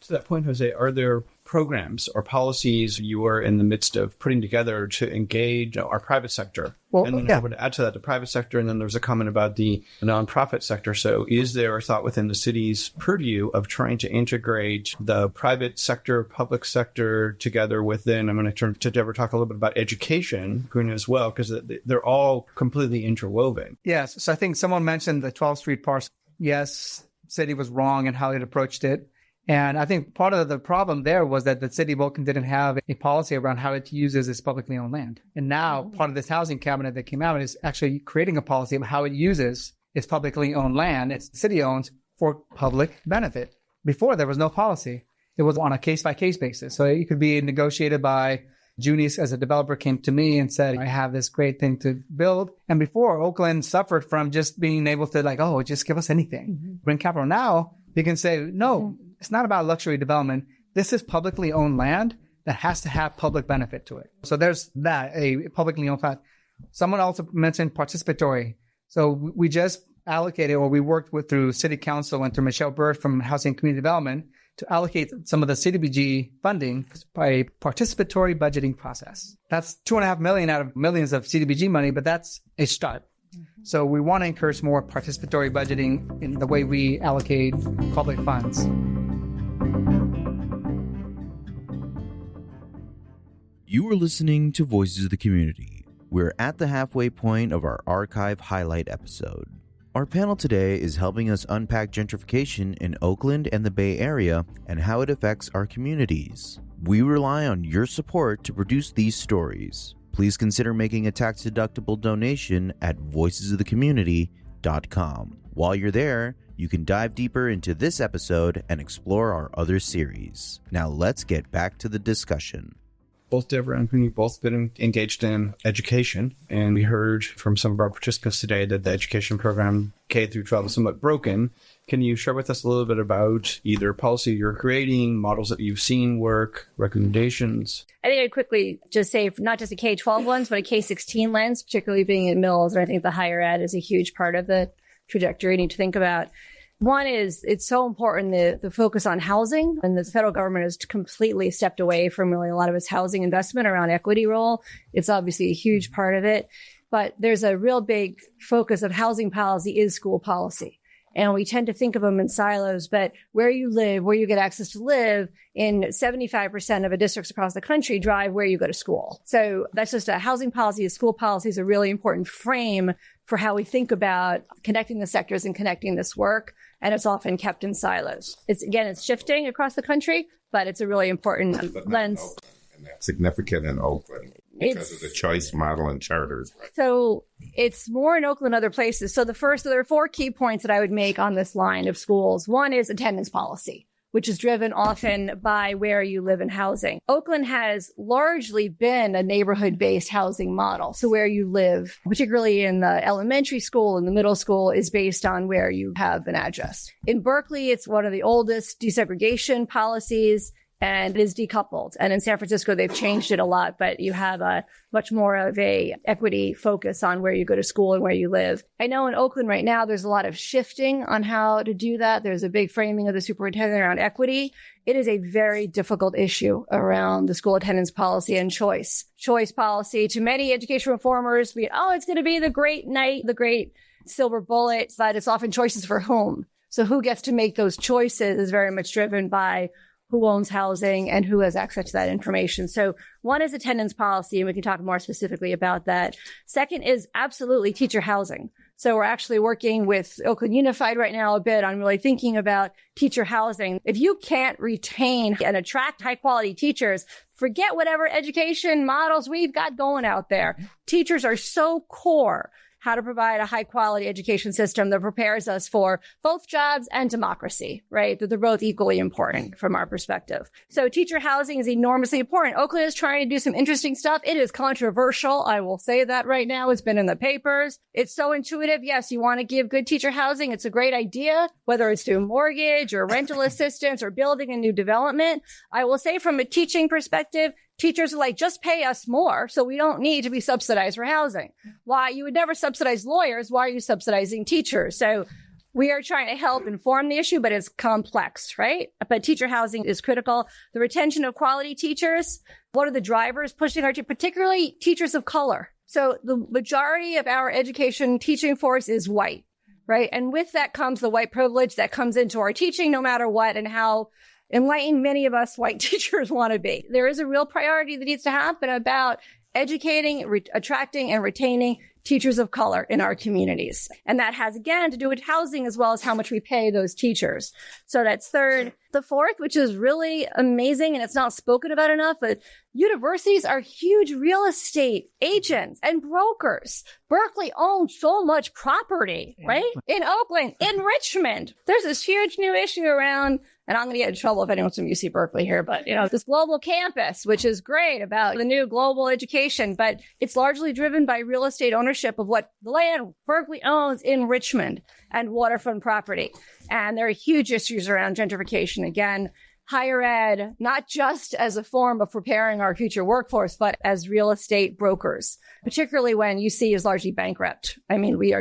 To that point, Jose, are there programs or policies you are in the midst of putting together to engage our private sector? Well, and then I would add to that the private sector, and then there's a comment about the nonprofit sector. So is there a thought within the city's purview of trying to integrate the private sector, public sector together within, I'm going to turn to Deborah, talk a little bit about education as well, because they're all completely interwoven. Yes. So I think someone mentioned the 12th Street parcel. Yes, city was wrong in how it approached it. And I think part of the problem there was that the city of Oakland didn't have a policy around how it uses its publicly owned land. And now part of this housing cabinet that came out is actually creating a policy of how it uses its publicly owned land, its city owns, for public benefit. Before, there was no policy. It was on a case-by-case basis. So it could be negotiated by Junious as a developer came to me and said, I have this great thing to build. And before, Oakland suffered from just being able to just give us anything. Bring capital. Now, you can say, no, it's not about luxury development. This is publicly owned land that has to have public benefit to it. So there's that, a publicly owned land. Someone also mentioned participatory. So we just allocated, or we worked with through City Council and through Michelle Bird from Housing and Community Development to allocate some of the CDBG funding by a participatory budgeting process. That's $2.5 million out of millions of CDBG money, but that's a start. So we want to encourage more participatory budgeting in the way we allocate public funds. You are listening to Voices of the Community. We're at the halfway point of our archive highlight episode. Our panel today is helping us unpack gentrification in Oakland and the Bay Area and how it affects our communities. We rely on your support to produce these stories. Please consider making a tax-deductible donation at voicesofthecommunity.com. While you're there, you can dive deeper into this episode and explore our other series. Now let's get back to the discussion. Both Deborah and me both been engaged in education, and we heard from some of our participants today that the education program K through 12 is somewhat broken. Can you share with us a little bit about either policy you're creating, models that you've seen work, recommendations? I think I'd quickly just say not just a K-12 lens, but a K-16 lens, particularly being in Mills. And I think the higher ed is a huge part of the trajectory you need to think about. One is it's so important the focus on housing, and the federal government has completely stepped away from really a lot of its housing investment around equity role. It's obviously a huge part of it, but there's a real big focus of housing policy is school policy. And we tend to think of them in silos, but where you live, where you get access to live in 75% of the districts across the country drive where you go to school. So that's just a housing policy. A school policy is a really important frame for how we think about connecting the sectors and connecting this work. And it's often kept in silos. It's shifting across the country, but it's a really important lens. And that's significant in Oakland because of the choice model and charters. Right? So it's more in Oakland than other places. So there are 4 key points that I would make on this line of schools. One is attendance policy, which is driven often by where you live in housing. Oakland has largely been a neighborhood-based housing model. So where you live, particularly in the elementary school and the middle school, is based on where you have an address. In Berkeley, it's one of the oldest desegregation policies, and it is decoupled. And in San Francisco, they've changed it a lot, but you have a much more of a equity focus on where you go to school and where you live. I know in Oakland right now, there's a lot of shifting on how to do that. There's a big framing of the superintendent around equity. It is a very difficult issue around the school attendance policy and choice. Choice policy to many education reformers, it's going to be the great knight, the great silver bullet, but it's often choices for whom. So who gets to make those choices is very much driven by who owns housing and who has access to that information. So one is attendance policy, and we can talk more specifically about that. Second is absolutely teacher housing. So we're actually working with Oakland Unified right now a bit on really thinking about teacher housing. If you can't retain and attract high quality teachers, forget whatever education models we've got going out there. Teachers are so core. How to provide a high quality education system that prepares us for both jobs and democracy, right? That they're both equally important from our perspective. So teacher housing is enormously important. Oakland is trying to do some interesting stuff. It is controversial. I will say that right now. It's been in the papers. It's so intuitive. Yes, you want to give good teacher housing. It's a great idea, whether it's through mortgage or rental assistance or building a new development. I will say from a teaching perspective, teachers are like, just pay us more so we don't need to be subsidized for housing. Why? You would never subsidize lawyers. Why are you subsidizing teachers? So we are trying to help inform the issue, but it's complex, right? But teacher housing is critical. The retention of quality teachers. What are the drivers pushing our particularly teachers of color? So the majority of our education teaching force is white, right? And with that comes the white privilege that comes into our teaching no matter what and how enlightened many of us white teachers want to be. There is a real priority that needs to happen about educating, attracting, and retaining teachers of color in our communities. And that has, again, to do with housing as well as how much we pay those teachers. So that's third. The fourth, which is really amazing, and it's not spoken about enough, but universities are huge real estate agents and brokers. Berkeley owns so much property, right? In Oakland, in Richmond. There's this huge new issue around, and I'm going to get in trouble if anyone's from UC Berkeley here, but, this global campus, which is great about the new global education, but it's largely driven by real estate ownership of what the land Berkeley owns in Richmond and waterfront property. And there are huge issues around gentrification. Again, higher ed, not just as a form of preparing our future workforce, but as real estate brokers, particularly when UC is largely bankrupt. I mean, we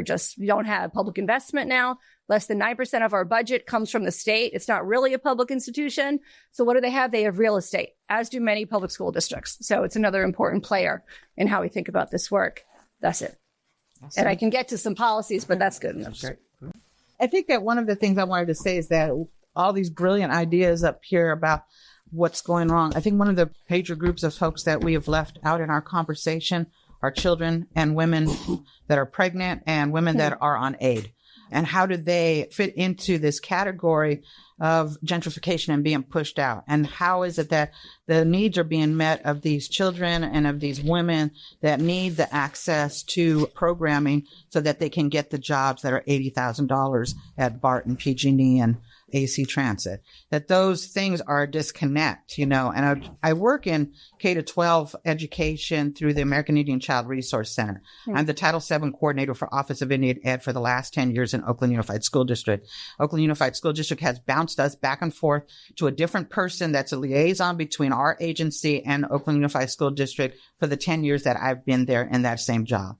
don't have public investment now. Less than 9% of our budget comes from the state. It's not really a public institution. So what do they have? They have real estate, as do many public school districts. So it's another important player in how we think about this work. That's it. Awesome. And I can get to some policies, but that's good enough. That's great. I think that one of the things I wanted to say is that all these brilliant ideas up here about what's going wrong. I think one of the major groups of folks that we have left out in our conversation are children and women that are pregnant and women that are on aid. And how do they fit into this category of gentrification and being pushed out? And how is it that the needs are being met of these children and of these women that need the access to programming so that they can get the jobs that are $80,000 at BART and PG&E and AC Transit? That those things are a disconnect, and I work in K-12 education through the American Indian Child Resource Center. I'm the Title VII coordinator for Office of Indian Ed for the last 10 years in Oakland Unified School District. Oakland Unified School District has bounced us back and forth to a different person that's a liaison between our agency and Oakland Unified School District for the 10 years that I've been there in that same job.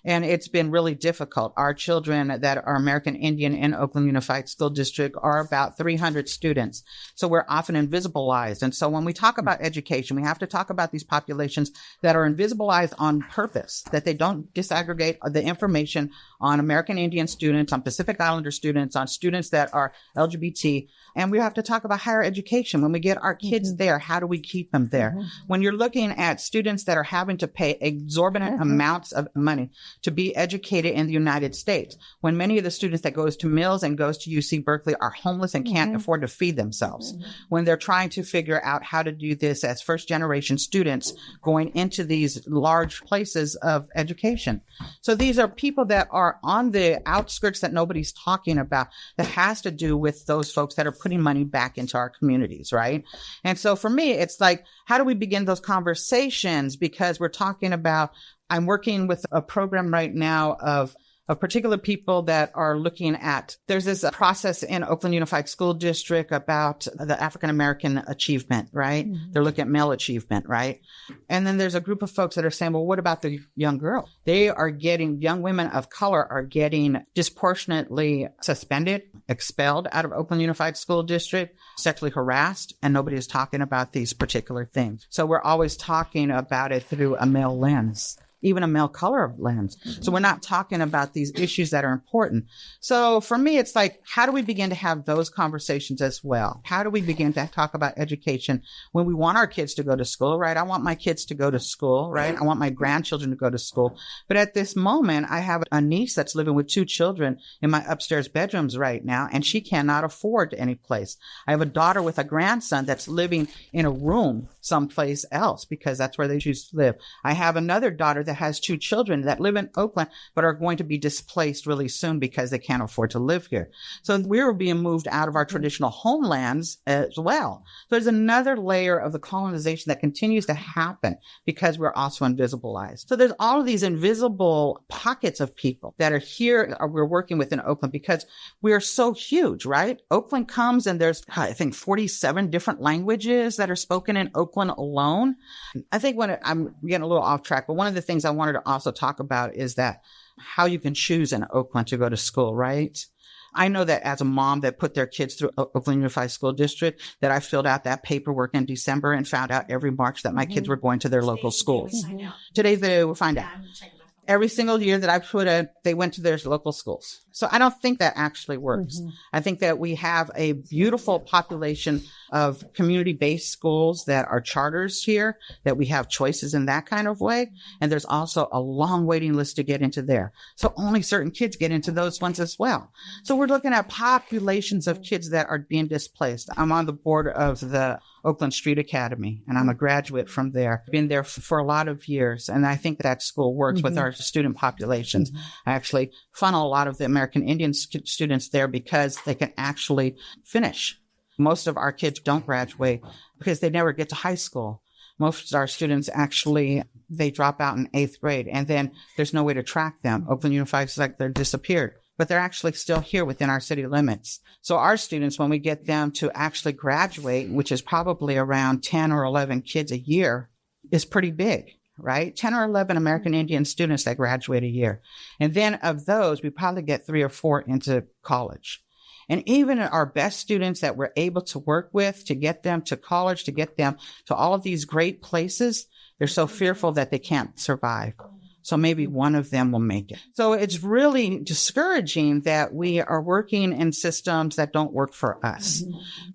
And it's been really difficult. Our children that are American Indian in Oakland Unified School District are about 300 students. So we're often invisibilized. And so when we talk about education, we have to talk about these populations that are invisibilized on purpose, that they don't disaggregate the information on American Indian students, on Pacific Islander students, on students that are LGBT. And we have to talk about higher education. When we get our kids there, how do we keep them there? When you're looking at students that are having to pay exorbitant amounts of money to be educated in the United States, when many of the students that goes to Mills and goes to UC Berkeley are homeless and can't afford to feed themselves, when they're trying to figure out how to do this as first generation students going into these large places of education. So these are people that are on the outskirts that nobody's talking about, that has to do with those folks that are putting money back into our communities, right? And so for me, it's like, how do we begin those conversations? Because we're talking about, I'm working with a program right now of particular people that are looking at, there's this process in Oakland Unified School District about the African American achievement, right? They're looking at male achievement, right? And then there's a group of folks that are saying, well, what about the young girl? Young women of color are getting disproportionately suspended, expelled out of Oakland Unified School District, sexually harassed, and nobody is talking about these particular things. So we're always talking about it through a male lens, even a male color lens. So we're not talking about these issues that are important. So for me, it's like, how do we begin to have those conversations as well? How do we begin to talk about education when we want our kids to go to school, right? I want my kids to go to school, right? I want my grandchildren to go to school. But at this moment, I have a niece that's living with 2 children in my upstairs bedrooms right now, and she cannot afford any place. I have a daughter with a grandson that's living in a room someplace else because that's where they choose to live. I have another daughter that has 2 children that live in Oakland, but are going to be displaced really soon because they can't afford to live here. So we're being moved out of our traditional homelands as well. So there's another layer of the colonization that continues to happen because we're also invisibilized. So there's all of these invisible pockets of people that are here, we're working with in Oakland because we are so huge, right? Oakland comes and there's, I think, 47 different languages that are spoken in Oakland alone. I think I'm getting a little off track, but one of the things I wanted to also talk about is that how you can choose in Oakland to go to school, right? I know that as a mom that put their kids through Oakland Unified School District, that I filled out that paperwork in December and found out every March that my kids were going to their local schools. Today's the day we'll find out. Every single year that I put in, they went to their local schools. So I don't think that actually works. I think that we have a beautiful population of community-based schools that are charters here, that we have choices in that kind of way. And there's also a long waiting list to get into there. So only certain kids get into those ones as well. So we're looking at populations of kids that are being displaced. I'm on the board of the Oakland Street Academy, and I'm a graduate from there. Been there for a lot of years, and I think that school works with our student populations. I actually funnel a lot of the American Indian students there because they can actually finish. Most of our kids don't graduate because they never get to high school. Most of our students actually, they drop out in 8th grade, and then there's no way to track them. Oakland Unified is like they're disappeared, but they're actually still here within our city limits. So our students, when we get them to actually graduate, which is probably around 10 or 11 kids a year, is pretty big, right? 10 or 11 American Indian students that graduate a year. And then of those, we probably get 3 or 4 into college. And even our best students that we're able to work with to get them to college, to get them to all of these great places, they're so fearful that they can't survive. So maybe one of them will make it. So it's really discouraging that we are working in systems that don't work for us.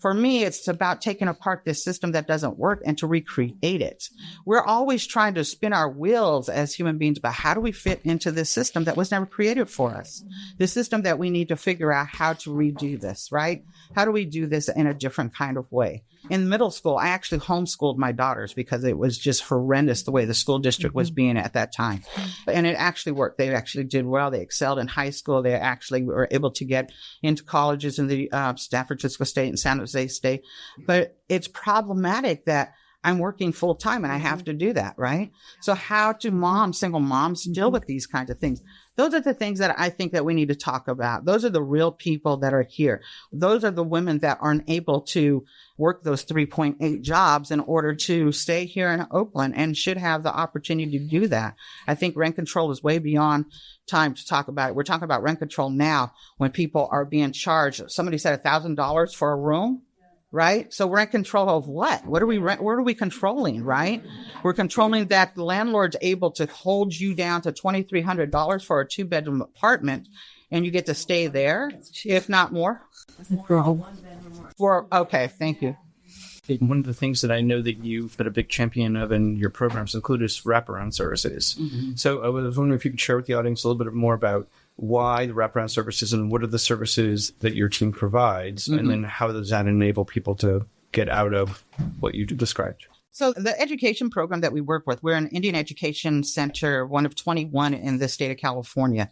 For me, it's about taking apart this system that doesn't work and to recreate it. We're always trying to spin our wheels as human beings about how do we fit into this system that was never created for us. The system that we need to figure out how to redo this, right? How do we do this in a different kind of way? In middle school, I actually homeschooled my daughters because it was just horrendous the way the school district was being at that time. And it actually worked. They actually did well. They excelled in high school. They actually were able to get into colleges in the San Francisco State and San Jose State. But it's problematic that I'm working full time and I have to do that, right? So how do single moms deal with these kinds of things? Those are the things that I think that we need to talk about. Those are the real people that are here. Those are the women that aren't able to work those 3.8 jobs in order to stay here in Oakland and should have the opportunity to do that. I think rent control is way beyond time to talk about it. We're talking about rent control now when people are being charged. Somebody said $1,000 for a room. Right? So we're in control of what? What are we controlling, right? We're controlling that the landlord's able to hold you down to $2,300 for a 2-bedroom apartment and you get to stay there, if not more. Okay, thank you. One of the things that I know that you've been a big champion of in your programs include is wraparound services. So I was wondering if you could share with the audience a little bit more about why the wraparound services and what are the services that your team provides, and then how does that enable people to get out of what you described? So the education program that we work with, we're an Indian Education Center, one of 21 in the state of California.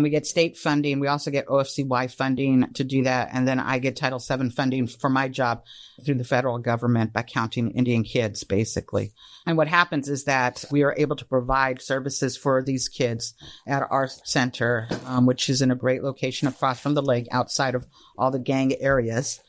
We get state funding. We also get OFCY funding to do that. And then I get Title VII funding for my job through the federal government by counting Indian kids, basically. And what happens is that we are able to provide services for these kids at our center, which is in a great location across from the lake outside of all the gang areas.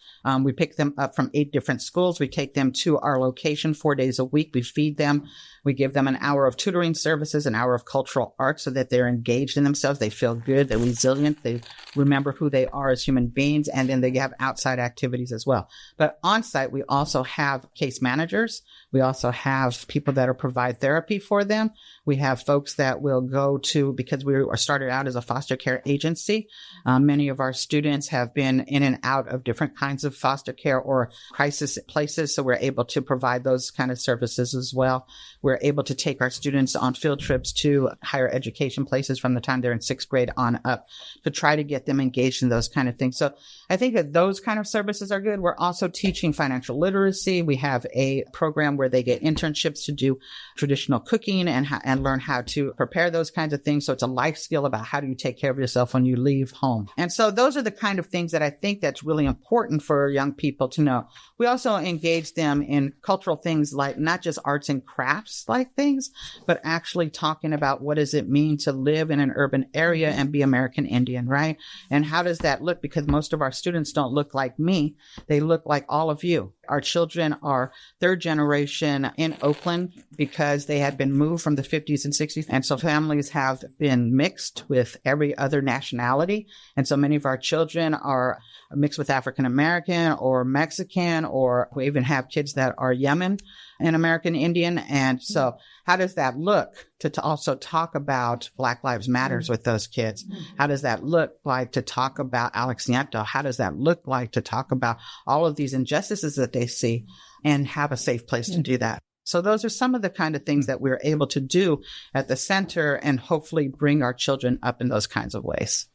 We pick them up from 8 different schools. We take them to our location 4 days a week. We feed them. We give them an hour of tutoring services, an hour of cultural arts so that they're engaged in themselves. They feel good. They're resilient. They remember who they are as human beings. And then they have outside activities as well. But on site, we also have case managers. We also have people that provide therapy for them. We have folks that will go to, because we are started out as a foster care agency. Many of our students have been in and out of different kinds of foster care or crisis places. So we're able to provide those kind of services as well. We're able to take our students on field trips to higher education places from the time they're in 6th grade on up to try to get them engaged in those kind of things. So I think that those kind of services are good. We're also teaching financial literacy. We have a program where they get internships to do traditional cooking and learn how to prepare those kinds of things. So it's a life skill about how do you take care of yourself when you leave home. And so those are the kind of things that I think that's really important for young people to know. We also engage them in cultural things like not just arts and crafts like things, but actually talking about what does it mean to live in an urban area and be American Indian, right? And how does that look? Because most of our students don't look like me. They look like all of you. Our children are 3rd generation in Oakland because they had been moved from the 50s and 60s. And so families have been mixed with every other nationality. And so many of our children are mixed with African American or Mexican, or we even have kids that are Yemen. an American Indian. And so how does that look to also talk about Black Lives Matters with those kids? How does that look like to talk about Alex Nieto? How does that look like to talk about all of these injustices that they see and have a safe place to do that? So those are some of the kind of things that we're able to do at the center and hopefully bring our children up in those kinds of ways.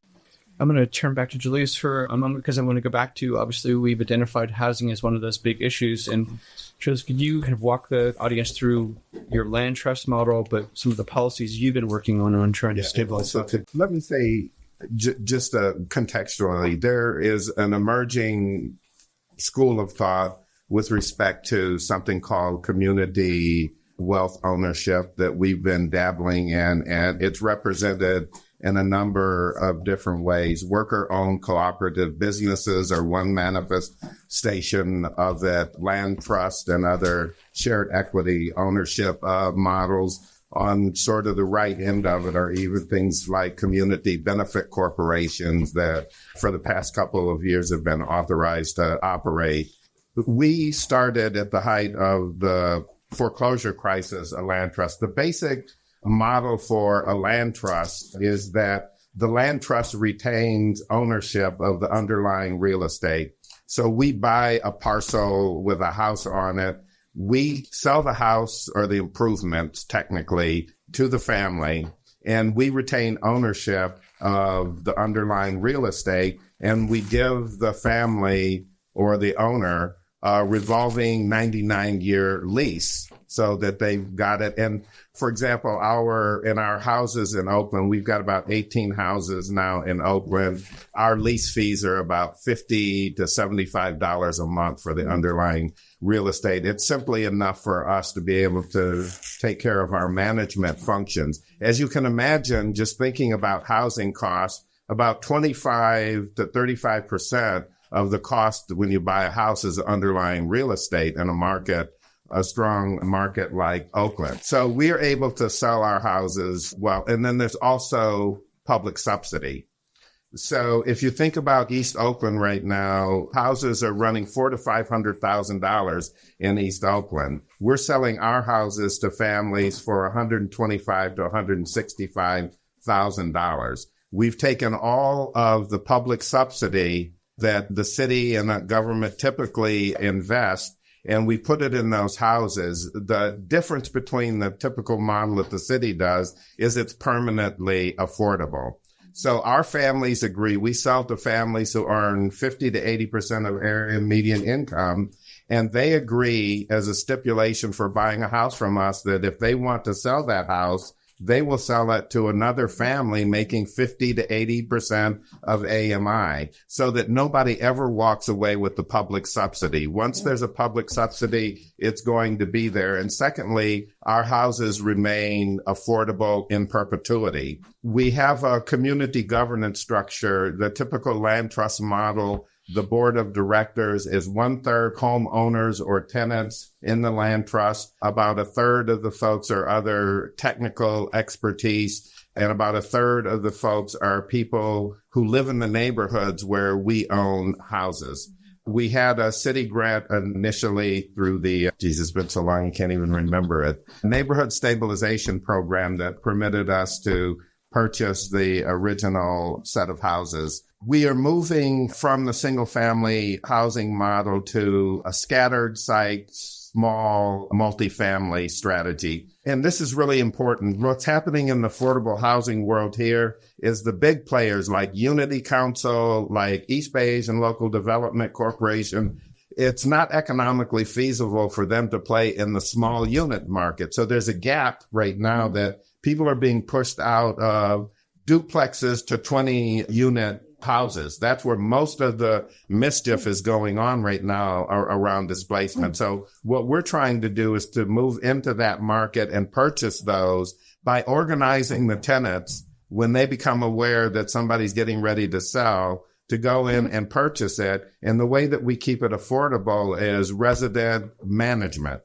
I'm going to turn back to Julius for a moment because I want to go back to, obviously, we've identified housing as one of those big issues. And Julius, could you kind of walk the audience through your land trust model, but some of the policies you've been working on trying to stabilize? So let me say, just contextually, there is an emerging school of thought with respect to something called community wealth ownership that we've been dabbling in, and it's represented in a number of different ways. Worker-owned cooperative businesses are one manifestation of it. Land trust and other shared equity ownership models. On sort of the right end of it are even things like community benefit corporations that for the past couple of years have been authorized to operate. We started at the height of the foreclosure crisis, a land trust. The basic model for a land trust is that the land trust retains ownership of the underlying real estate. So we buy a parcel with a house on it. We sell the house or the improvements technically to the family, and we retain ownership of the underlying real estate, and we give the family or the owner a revolving 99-year lease so that they've got it. And for example, in our houses in Oakland, we've got about 18 houses now in Oakland. Our lease fees are about $50 to $75 a month for the underlying real estate. It's simply enough for us to be able to take care of our management functions. As you can imagine, just thinking about housing costs, about 25 to 35% of the cost when you buy a house is underlying real estate in a strong market like Oakland. So we are able to sell our houses well. And then there's also public subsidy. So if you think about East Oakland right now, houses are running $400,000 to $500,000 in East Oakland. We're selling our houses to families for $125,000 to $165,000. We've taken all of the public subsidy that the city and the government typically invest, and we put it in those houses. The difference between the typical model that the city does is it's permanently affordable. So our families agree. We sell to families who earn 50 to 80% of area median income, and they agree as a stipulation for buying a house from us that if they want to sell that house, they will sell it to another family making 50 to 80% of AMI so that nobody ever walks away with the public subsidy. Once there's a public subsidy, it's going to be there. And secondly, our houses remain affordable in perpetuity. We have a community governance structure, the typical land trust model. The board of directors is 1/3 homeowners or tenants in the land trust. About 1/3 of the folks are other technical expertise, and about 1/3 of the folks are people who live in the neighborhoods where we own houses. We had a city grant initially through it's been so long you can't even remember it, neighborhood stabilization program that permitted us to purchase the original set of houses. We are moving from the single-family housing model to a scattered site, small, multifamily strategy. And this is really important. What's happening in the affordable housing world here is the big players like Unity Council, like East Bay Asian Local Development Corporation. It's not economically feasible for them to play in the small unit market. So there's a gap right now that people are being pushed out of duplexes to 20-unit houses. That's where most of the mischief is going on right now around displacement. So what we're trying to do is to move into that market and purchase those by organizing the tenants when they become aware that somebody's getting ready to sell, to go in and purchase it. And the way that we keep it affordable is resident management.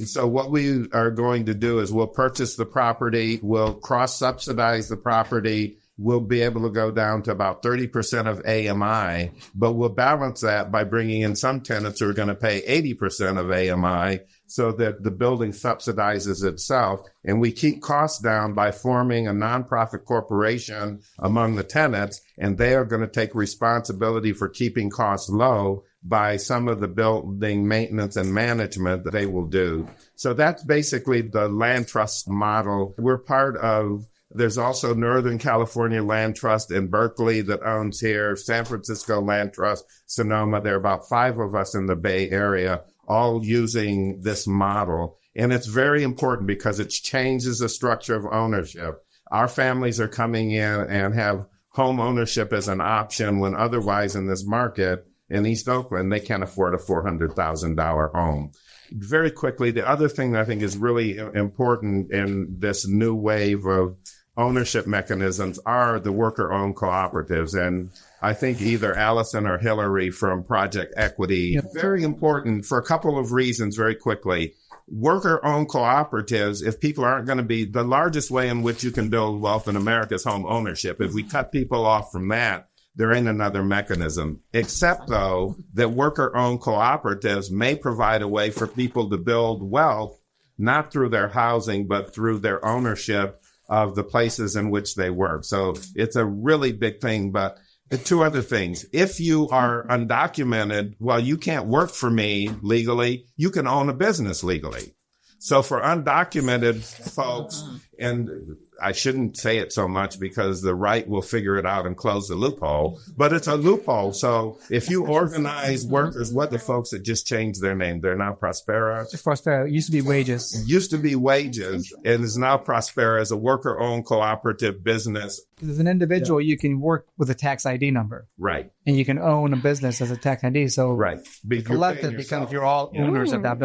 So what we are going to do is we'll purchase the property, we'll cross-subsidize the property, we'll be able to go down to about 30% of AMI, but we'll balance that by bringing in some tenants who are going to pay 80% of AMI so that the building subsidizes itself. And we keep costs down by forming a nonprofit corporation among the tenants, and they are going to take responsibility for keeping costs low by some of the building maintenance and management that they will do. So that's basically the land trust model. We're part of, there's also Northern California Land Trust in Berkeley that owns here, San Francisco Land Trust, Sonoma. There are about 5 of us in the Bay Area, all using this model. And it's very important because it changes the structure of ownership. Our families are coming in and have home ownership as an option when otherwise in this market in East Oakland, they can't afford a $400,000 home. Very quickly, the other thing that I think is really important in this new wave of ownership mechanisms are the worker-owned cooperatives. And I think either Allison or Hillary from Project Equity, very important for a couple of reasons very quickly. Worker-owned cooperatives, if people aren't going to be, the largest way in which you can build wealth in America is home ownership. If we cut people off from that, there ain't another mechanism, except though that worker-owned cooperatives may provide a way for people to build wealth, not through their housing, but through their ownership of the places in which they work. So it's a really big thing. But 2 other things. If you are undocumented, well, you can't work for me legally. You can own a business legally. So for undocumented folks, and I shouldn't say it so much because the right will figure it out and close the loophole, but it's a loophole. So if you organize workers, what the folks that just changed their name, they're now Prospera. Prospera used to be Wages. Used to be Wages and is now Prospera as a worker-owned cooperative business. As an individual, you can work with a tax ID number. Right. And you can own a business as a tax ID. So right. collective becomes you're all owners of that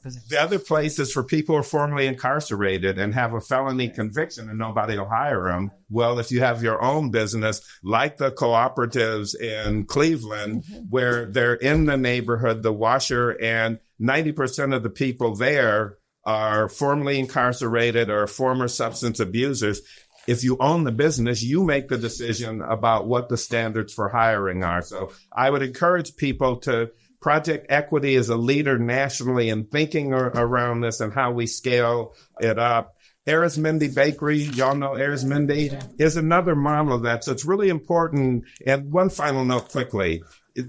business. The other place is for people who are formerly incarcerated and have a felony conviction and nobody will hire them. Well, if you have your own business, like the cooperatives in Cleveland, where they're in the neighborhood, the washer, and 90% of the people there are formerly incarcerated or former substance abusers. If you own the business, you make the decision about what the standards for hiring are. So I would encourage people to, Project Equity is a leader nationally in thinking around this and how we scale it up. Arizmendi Bakery, y'all know Arizmendi, is another model of that. So it's really important. And one final note quickly.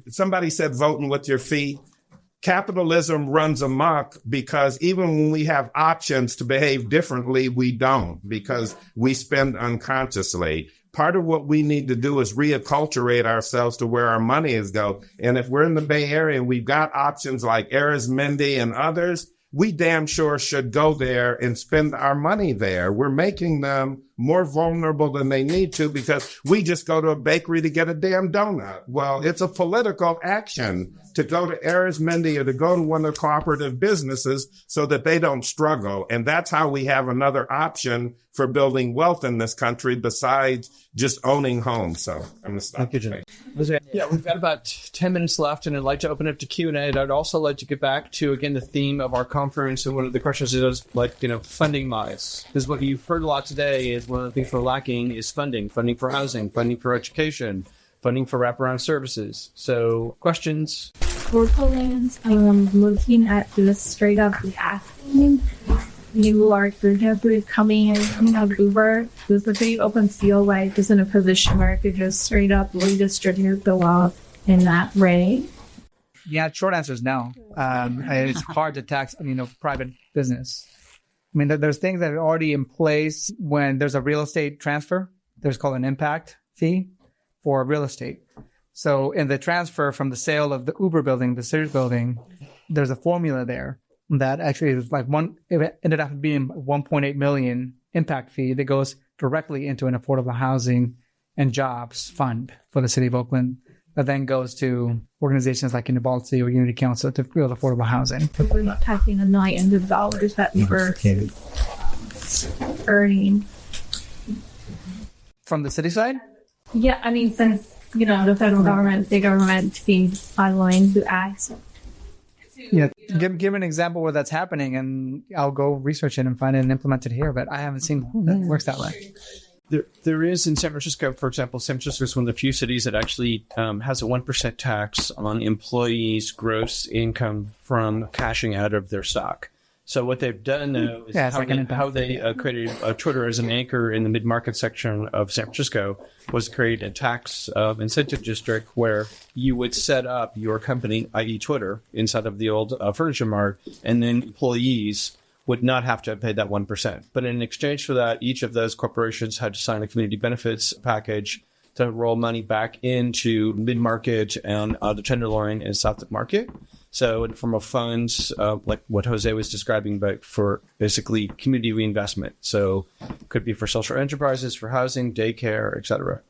Somebody said voting with your feet. Capitalism runs amok because even when we have options to behave differently, we don't, because we spend unconsciously. Part of what we need to do is reacculturate ourselves to where our money is going. And if we're in the Bay Area and we've got options like Arizmendi and others, we damn sure should go there and spend our money there. We're making them more vulnerable than they need to because we just go to a bakery to get a damn donut. Well, it's a political action to go to Arizmendi or to go to one of the cooperative businesses so that they don't struggle. And that's how we have another option for building wealth in this country besides just owning homes. So I'm going to stop. Thank you, Jim. Yeah, we've got about 10 minutes left, and I'd like to open up to Q&A. And I'd also like to get back to, again, the theme of our conference. And one of the questions is, funding-wise. Because what you've heard a lot today is one of the things we're lacking is funding for housing, funding for education, funding for wraparound services. So questions? For Poland, looking at this straight up asking, you are coming in from Uber. Does the big open seal like is in a position where it could just straight up redistribute the wealth in that way? Yeah, short answer is no. It's hard to tax, private business. There's things that are already in place when there's a real estate transfer. There's called an impact fee for real estate. So in the transfer from the sale of the Uber building, the Sears building, there's a formula there that actually is it ended up being 1.8 million impact fee that goes directly into an affordable housing and jobs fund for the city of Oakland that then goes to organizations like Inequality or Unity Council to build affordable housing. But we're not taxing the $900 that we were earning. From the city side? Yeah, since, the federal government, the government fees online to ask. Yeah, give an example where that's happening, and I'll go research it and find it and implement it here. But I haven't seen that it works that way. There is in San Francisco, for example. San Francisco is one of the few cities that actually has a 1% tax on employees' gross income from cashing out of their stock. So what they've done, though, is how they created Twitter as an anchor in the mid-market section of San Francisco was create a tax incentive district where you would set up your company, i.e. Twitter, inside of the old Furniture Mart, and then employees would not have to pay that 1%. But in exchange for that, each of those corporations had to sign a community benefits package to roll money back into mid-market and the Tenderloin and South Market. So in form of funds, like what Jose was describing, but for basically community reinvestment. So it could be for social enterprises, for housing, daycare, et cetera.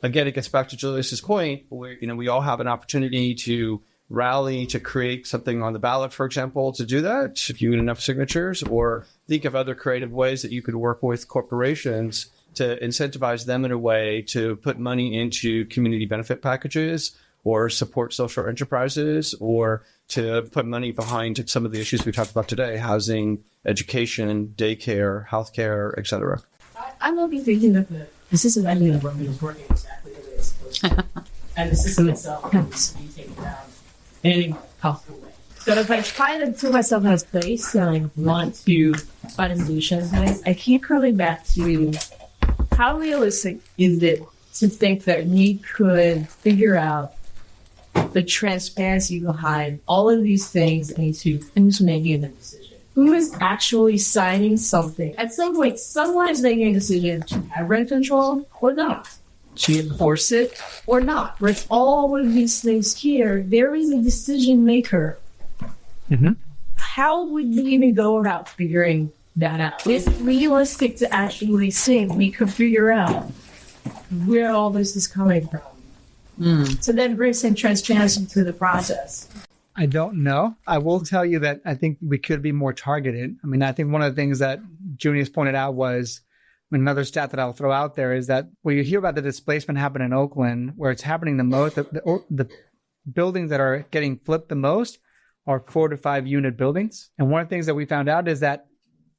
Again, it gets back to Julius's point, where we all have an opportunity to rally to create something on the ballot, for example, to do that, if you get enough signatures, or think of other creative ways that you could work with corporations to incentivize them in a way to put money into community benefit packages or support social enterprises, or to put money behind some of the issues we talked about today, housing, education, daycare, healthcare, et cetera. I'm looking thinking that the system I live in is working exactly the way it's supposed to. And the system itself needs to be taken down in any possible way. So if I try to put myself in a place and I want to find a solution, I keep coming back to how realistic is it to think that we could figure out the transparency behind all of these things into who's making the decision. Who is actually signing something? At some point, someone is making a decision to have rent control or not, to enforce it or not. With all of these things here, there is a decision maker. Mm-hmm. How would we even go about figuring that out? Is it realistic to actually think we could figure out where all this is coming from? So then bring some transparency to the process. I don't know. I will tell you that I think we could be more targeted. I mean, I think one of the things that Junious pointed out was another stat that I'll throw out there is that when you hear about the displacement happen in Oakland, where it's happening the most, the buildings that are getting flipped the most are 4 to 5 unit buildings. And one of the things that we found out is that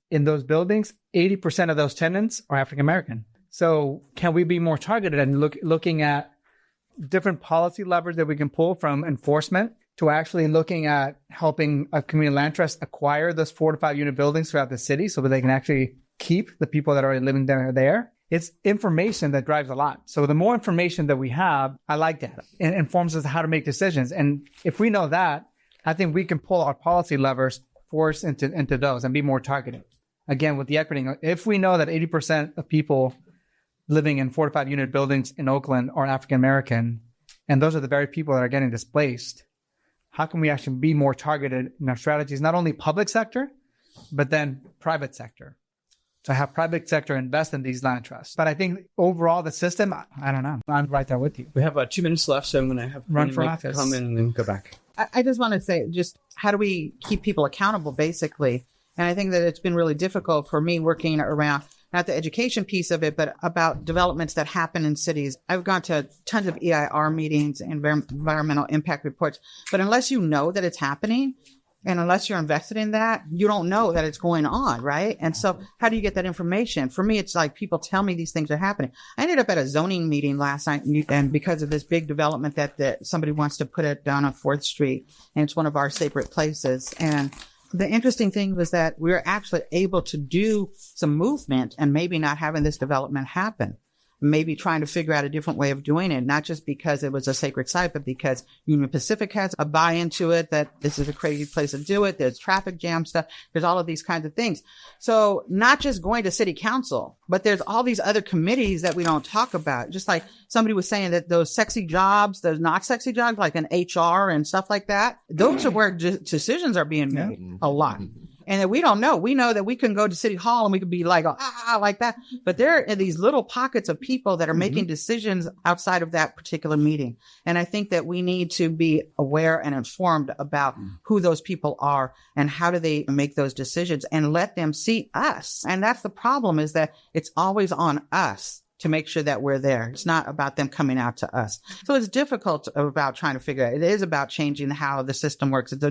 in those buildings, 80% of those tenants are African American. So can we be more targeted and looking at different policy levers that we can pull from enforcement to actually looking at helping a community land trust acquire those 4 to 5 unit buildings throughout the city so that they can actually keep the people that are living there. It's information that drives a lot. So the more information that we have, I like that. It informs us how to make decisions. And if we know that, I think we can pull our policy levers force into those and be more targeted. Again, with the equity, if we know that 80% of people living in 4 to 5 unit buildings in Oakland are African American, and those are the very people that are getting displaced, how can we actually be more targeted in our strategies, not only public sector, but then private sector, to have private sector invest in these land trusts? But I think overall the system, I don't know. I'm right there with you. We have 2 minutes left, so I'm going to have run for office, come in and then go back. I just want to say, just how do we keep people accountable, basically? And I think that it's been really difficult for me working around not the education piece of it, but about developments that happen in cities. I've gone to tons of EIR meetings and environmental impact reports, but unless you know that it's happening and unless you're invested in that, you don't know that it's going on, right? And so how do you get that information? For me, it's like people tell me these things are happening. I ended up at a zoning meeting last night, and because of this big development that somebody wants to put it down on 4th Street, and it's one of our sacred places. And the interesting thing was that we were actually able to do some movement and maybe not having this development happen. Maybe trying to figure out a different way of doing it, not just because it was a sacred site, but because Union Pacific has a buy-in to it, that this is a crazy place to do it. There's traffic jam stuff. There's all of these kinds of things. So not just going to city council, but there's all these other committees that we don't talk about. Just like somebody was saying that those sexy jobs, those not sexy jobs, like an HR and stuff like that, those are where decisions are being made a lot. And that we don't know. We know that we can go to City Hall and we could be like, like that. But there are these little pockets of people that are making decisions outside of that particular meeting. And I think that we need to be aware and informed about who those people are and how do they make those decisions and let them see us. And that's the problem, is that it's always on us to make sure that we're there. It's not about them coming out to us. So it's difficult about trying to figure out. It is about changing how the system works. It's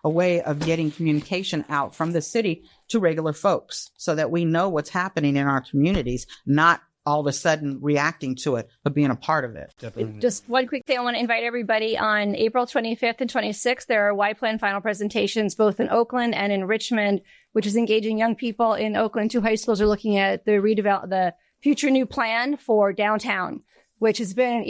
a way of getting communication out from the city to regular folks so that we know what's happening in our communities, not all of a sudden reacting to it, but being a part of it. Just one quick thing. I want to invite everybody on April 25th and 26th. There are Y-Plan final presentations both in Oakland and in Richmond, which is engaging young people in Oakland. 2 high schools are looking at the future new plan for downtown, which has been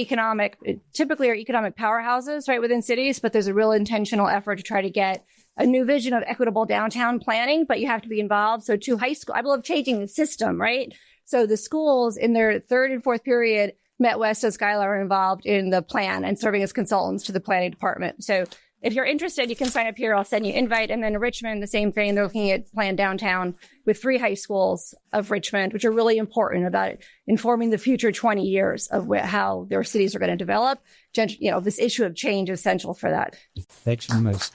typically are economic powerhouses right within cities, but there's a real intentional effort to try to get a new vision of equitable downtown planning, but you have to be involved. So 2 high school, I love changing the system, right? So the schools in their 3rd and 4th period, Met West and Skylar are involved in the plan and serving as consultants to the planning department. So if you're interested, you can sign up here. I'll send you an invite. And then in Richmond, the same thing. They're looking at plan downtown with 3 high schools of Richmond, which are really important about informing the future 20 years of how their cities are going to develop. This issue of change is essential for that. Thanks so much.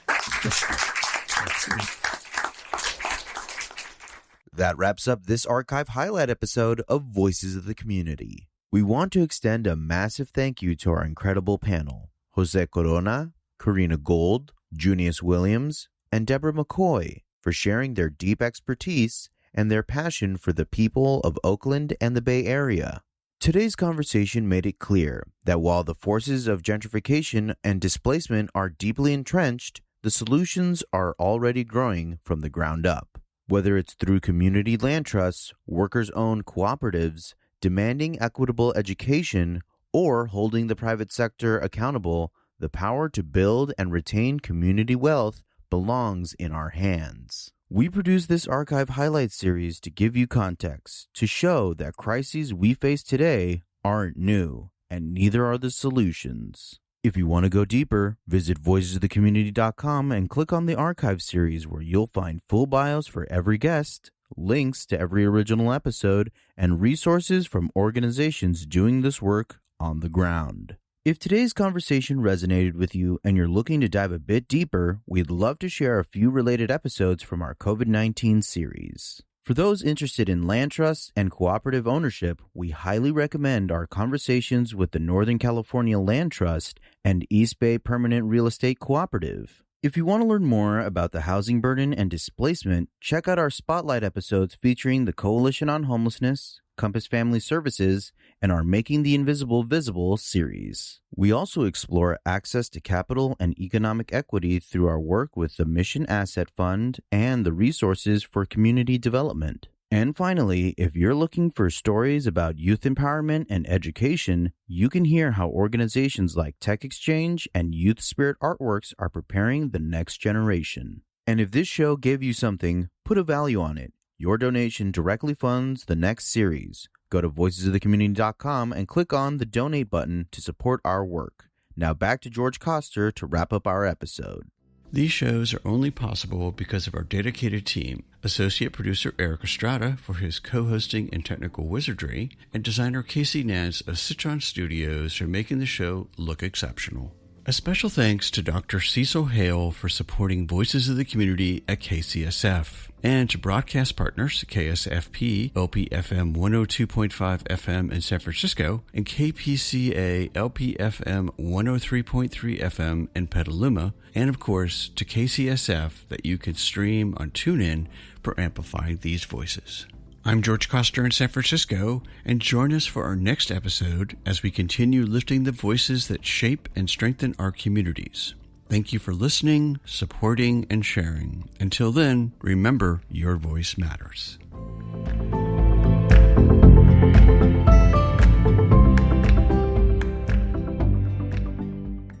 That wraps up this archive highlight episode of Voices of the Community. We want to extend a massive thank you to our incredible panel, Jose Corona, Corrina Gould, Junious Williams, and Deborah McKoy, for sharing their deep expertise and their passion for the people of Oakland and the Bay Area. Today's conversation made it clear that while the forces of gentrification and displacement are deeply entrenched, the solutions are already growing from the ground up. Whether it's through community land trusts, workers-owned cooperatives, demanding equitable education, or holding the private sector accountable, the power to build and retain community wealth belongs in our hands. We produce this archive highlight series to give you context, to show that crises we face today aren't new, and neither are the solutions. If you want to go deeper, visit voicesofthecommunity.com and click on the archive series, where you'll find full bios for every guest, links to every original episode, and resources from organizations doing this work on the ground. If today's conversation resonated with you and you're looking to dive a bit deeper, we'd love to share a few related episodes from our COVID-19 series. For those interested in land trusts and cooperative ownership, we highly recommend our conversations with the Northern California Land Trust and East Bay Permanent Real Estate Cooperative. If you want to learn more about the housing burden and displacement, check out our spotlight episodes featuring the Coalition on Homelessness, Compass Family Services, and our Making the Invisible Visible series. We also explore access to capital and economic equity through our work with the Mission Asset Fund and the Resources for Community Development. And finally, if you're looking for stories about youth empowerment and education, you can hear how organizations like Tech Exchange and Youth Spirit Artworks are preparing the next generation. And if this show gave you something, put a value on it. Your donation directly funds the next series. Go to voicesofthecommunity.com and click on the donate button to support our work. Now back to George Coster to wrap up our episode. These shows are only possible because of our dedicated team. Associate producer Eric Estrada for his co-hosting and technical wizardry, and designer Casey Nance of Citron Studios for making the show look exceptional. A special thanks to Dr. Cecil Hale for supporting Voices of the Community at KCSF, and to broadcast partners KSFP, LPFM 102.5 FM in San Francisco, and KPCA, LPFM 103.3 FM in Petaluma, and of course to KCSF that you can stream on TuneIn for amplifying these voices. I'm George Coster in San Francisco, and join us for our next episode as we continue lifting the voices that shape and strengthen our communities. Thank you for listening, supporting, and sharing. Until then, remember, your voice matters.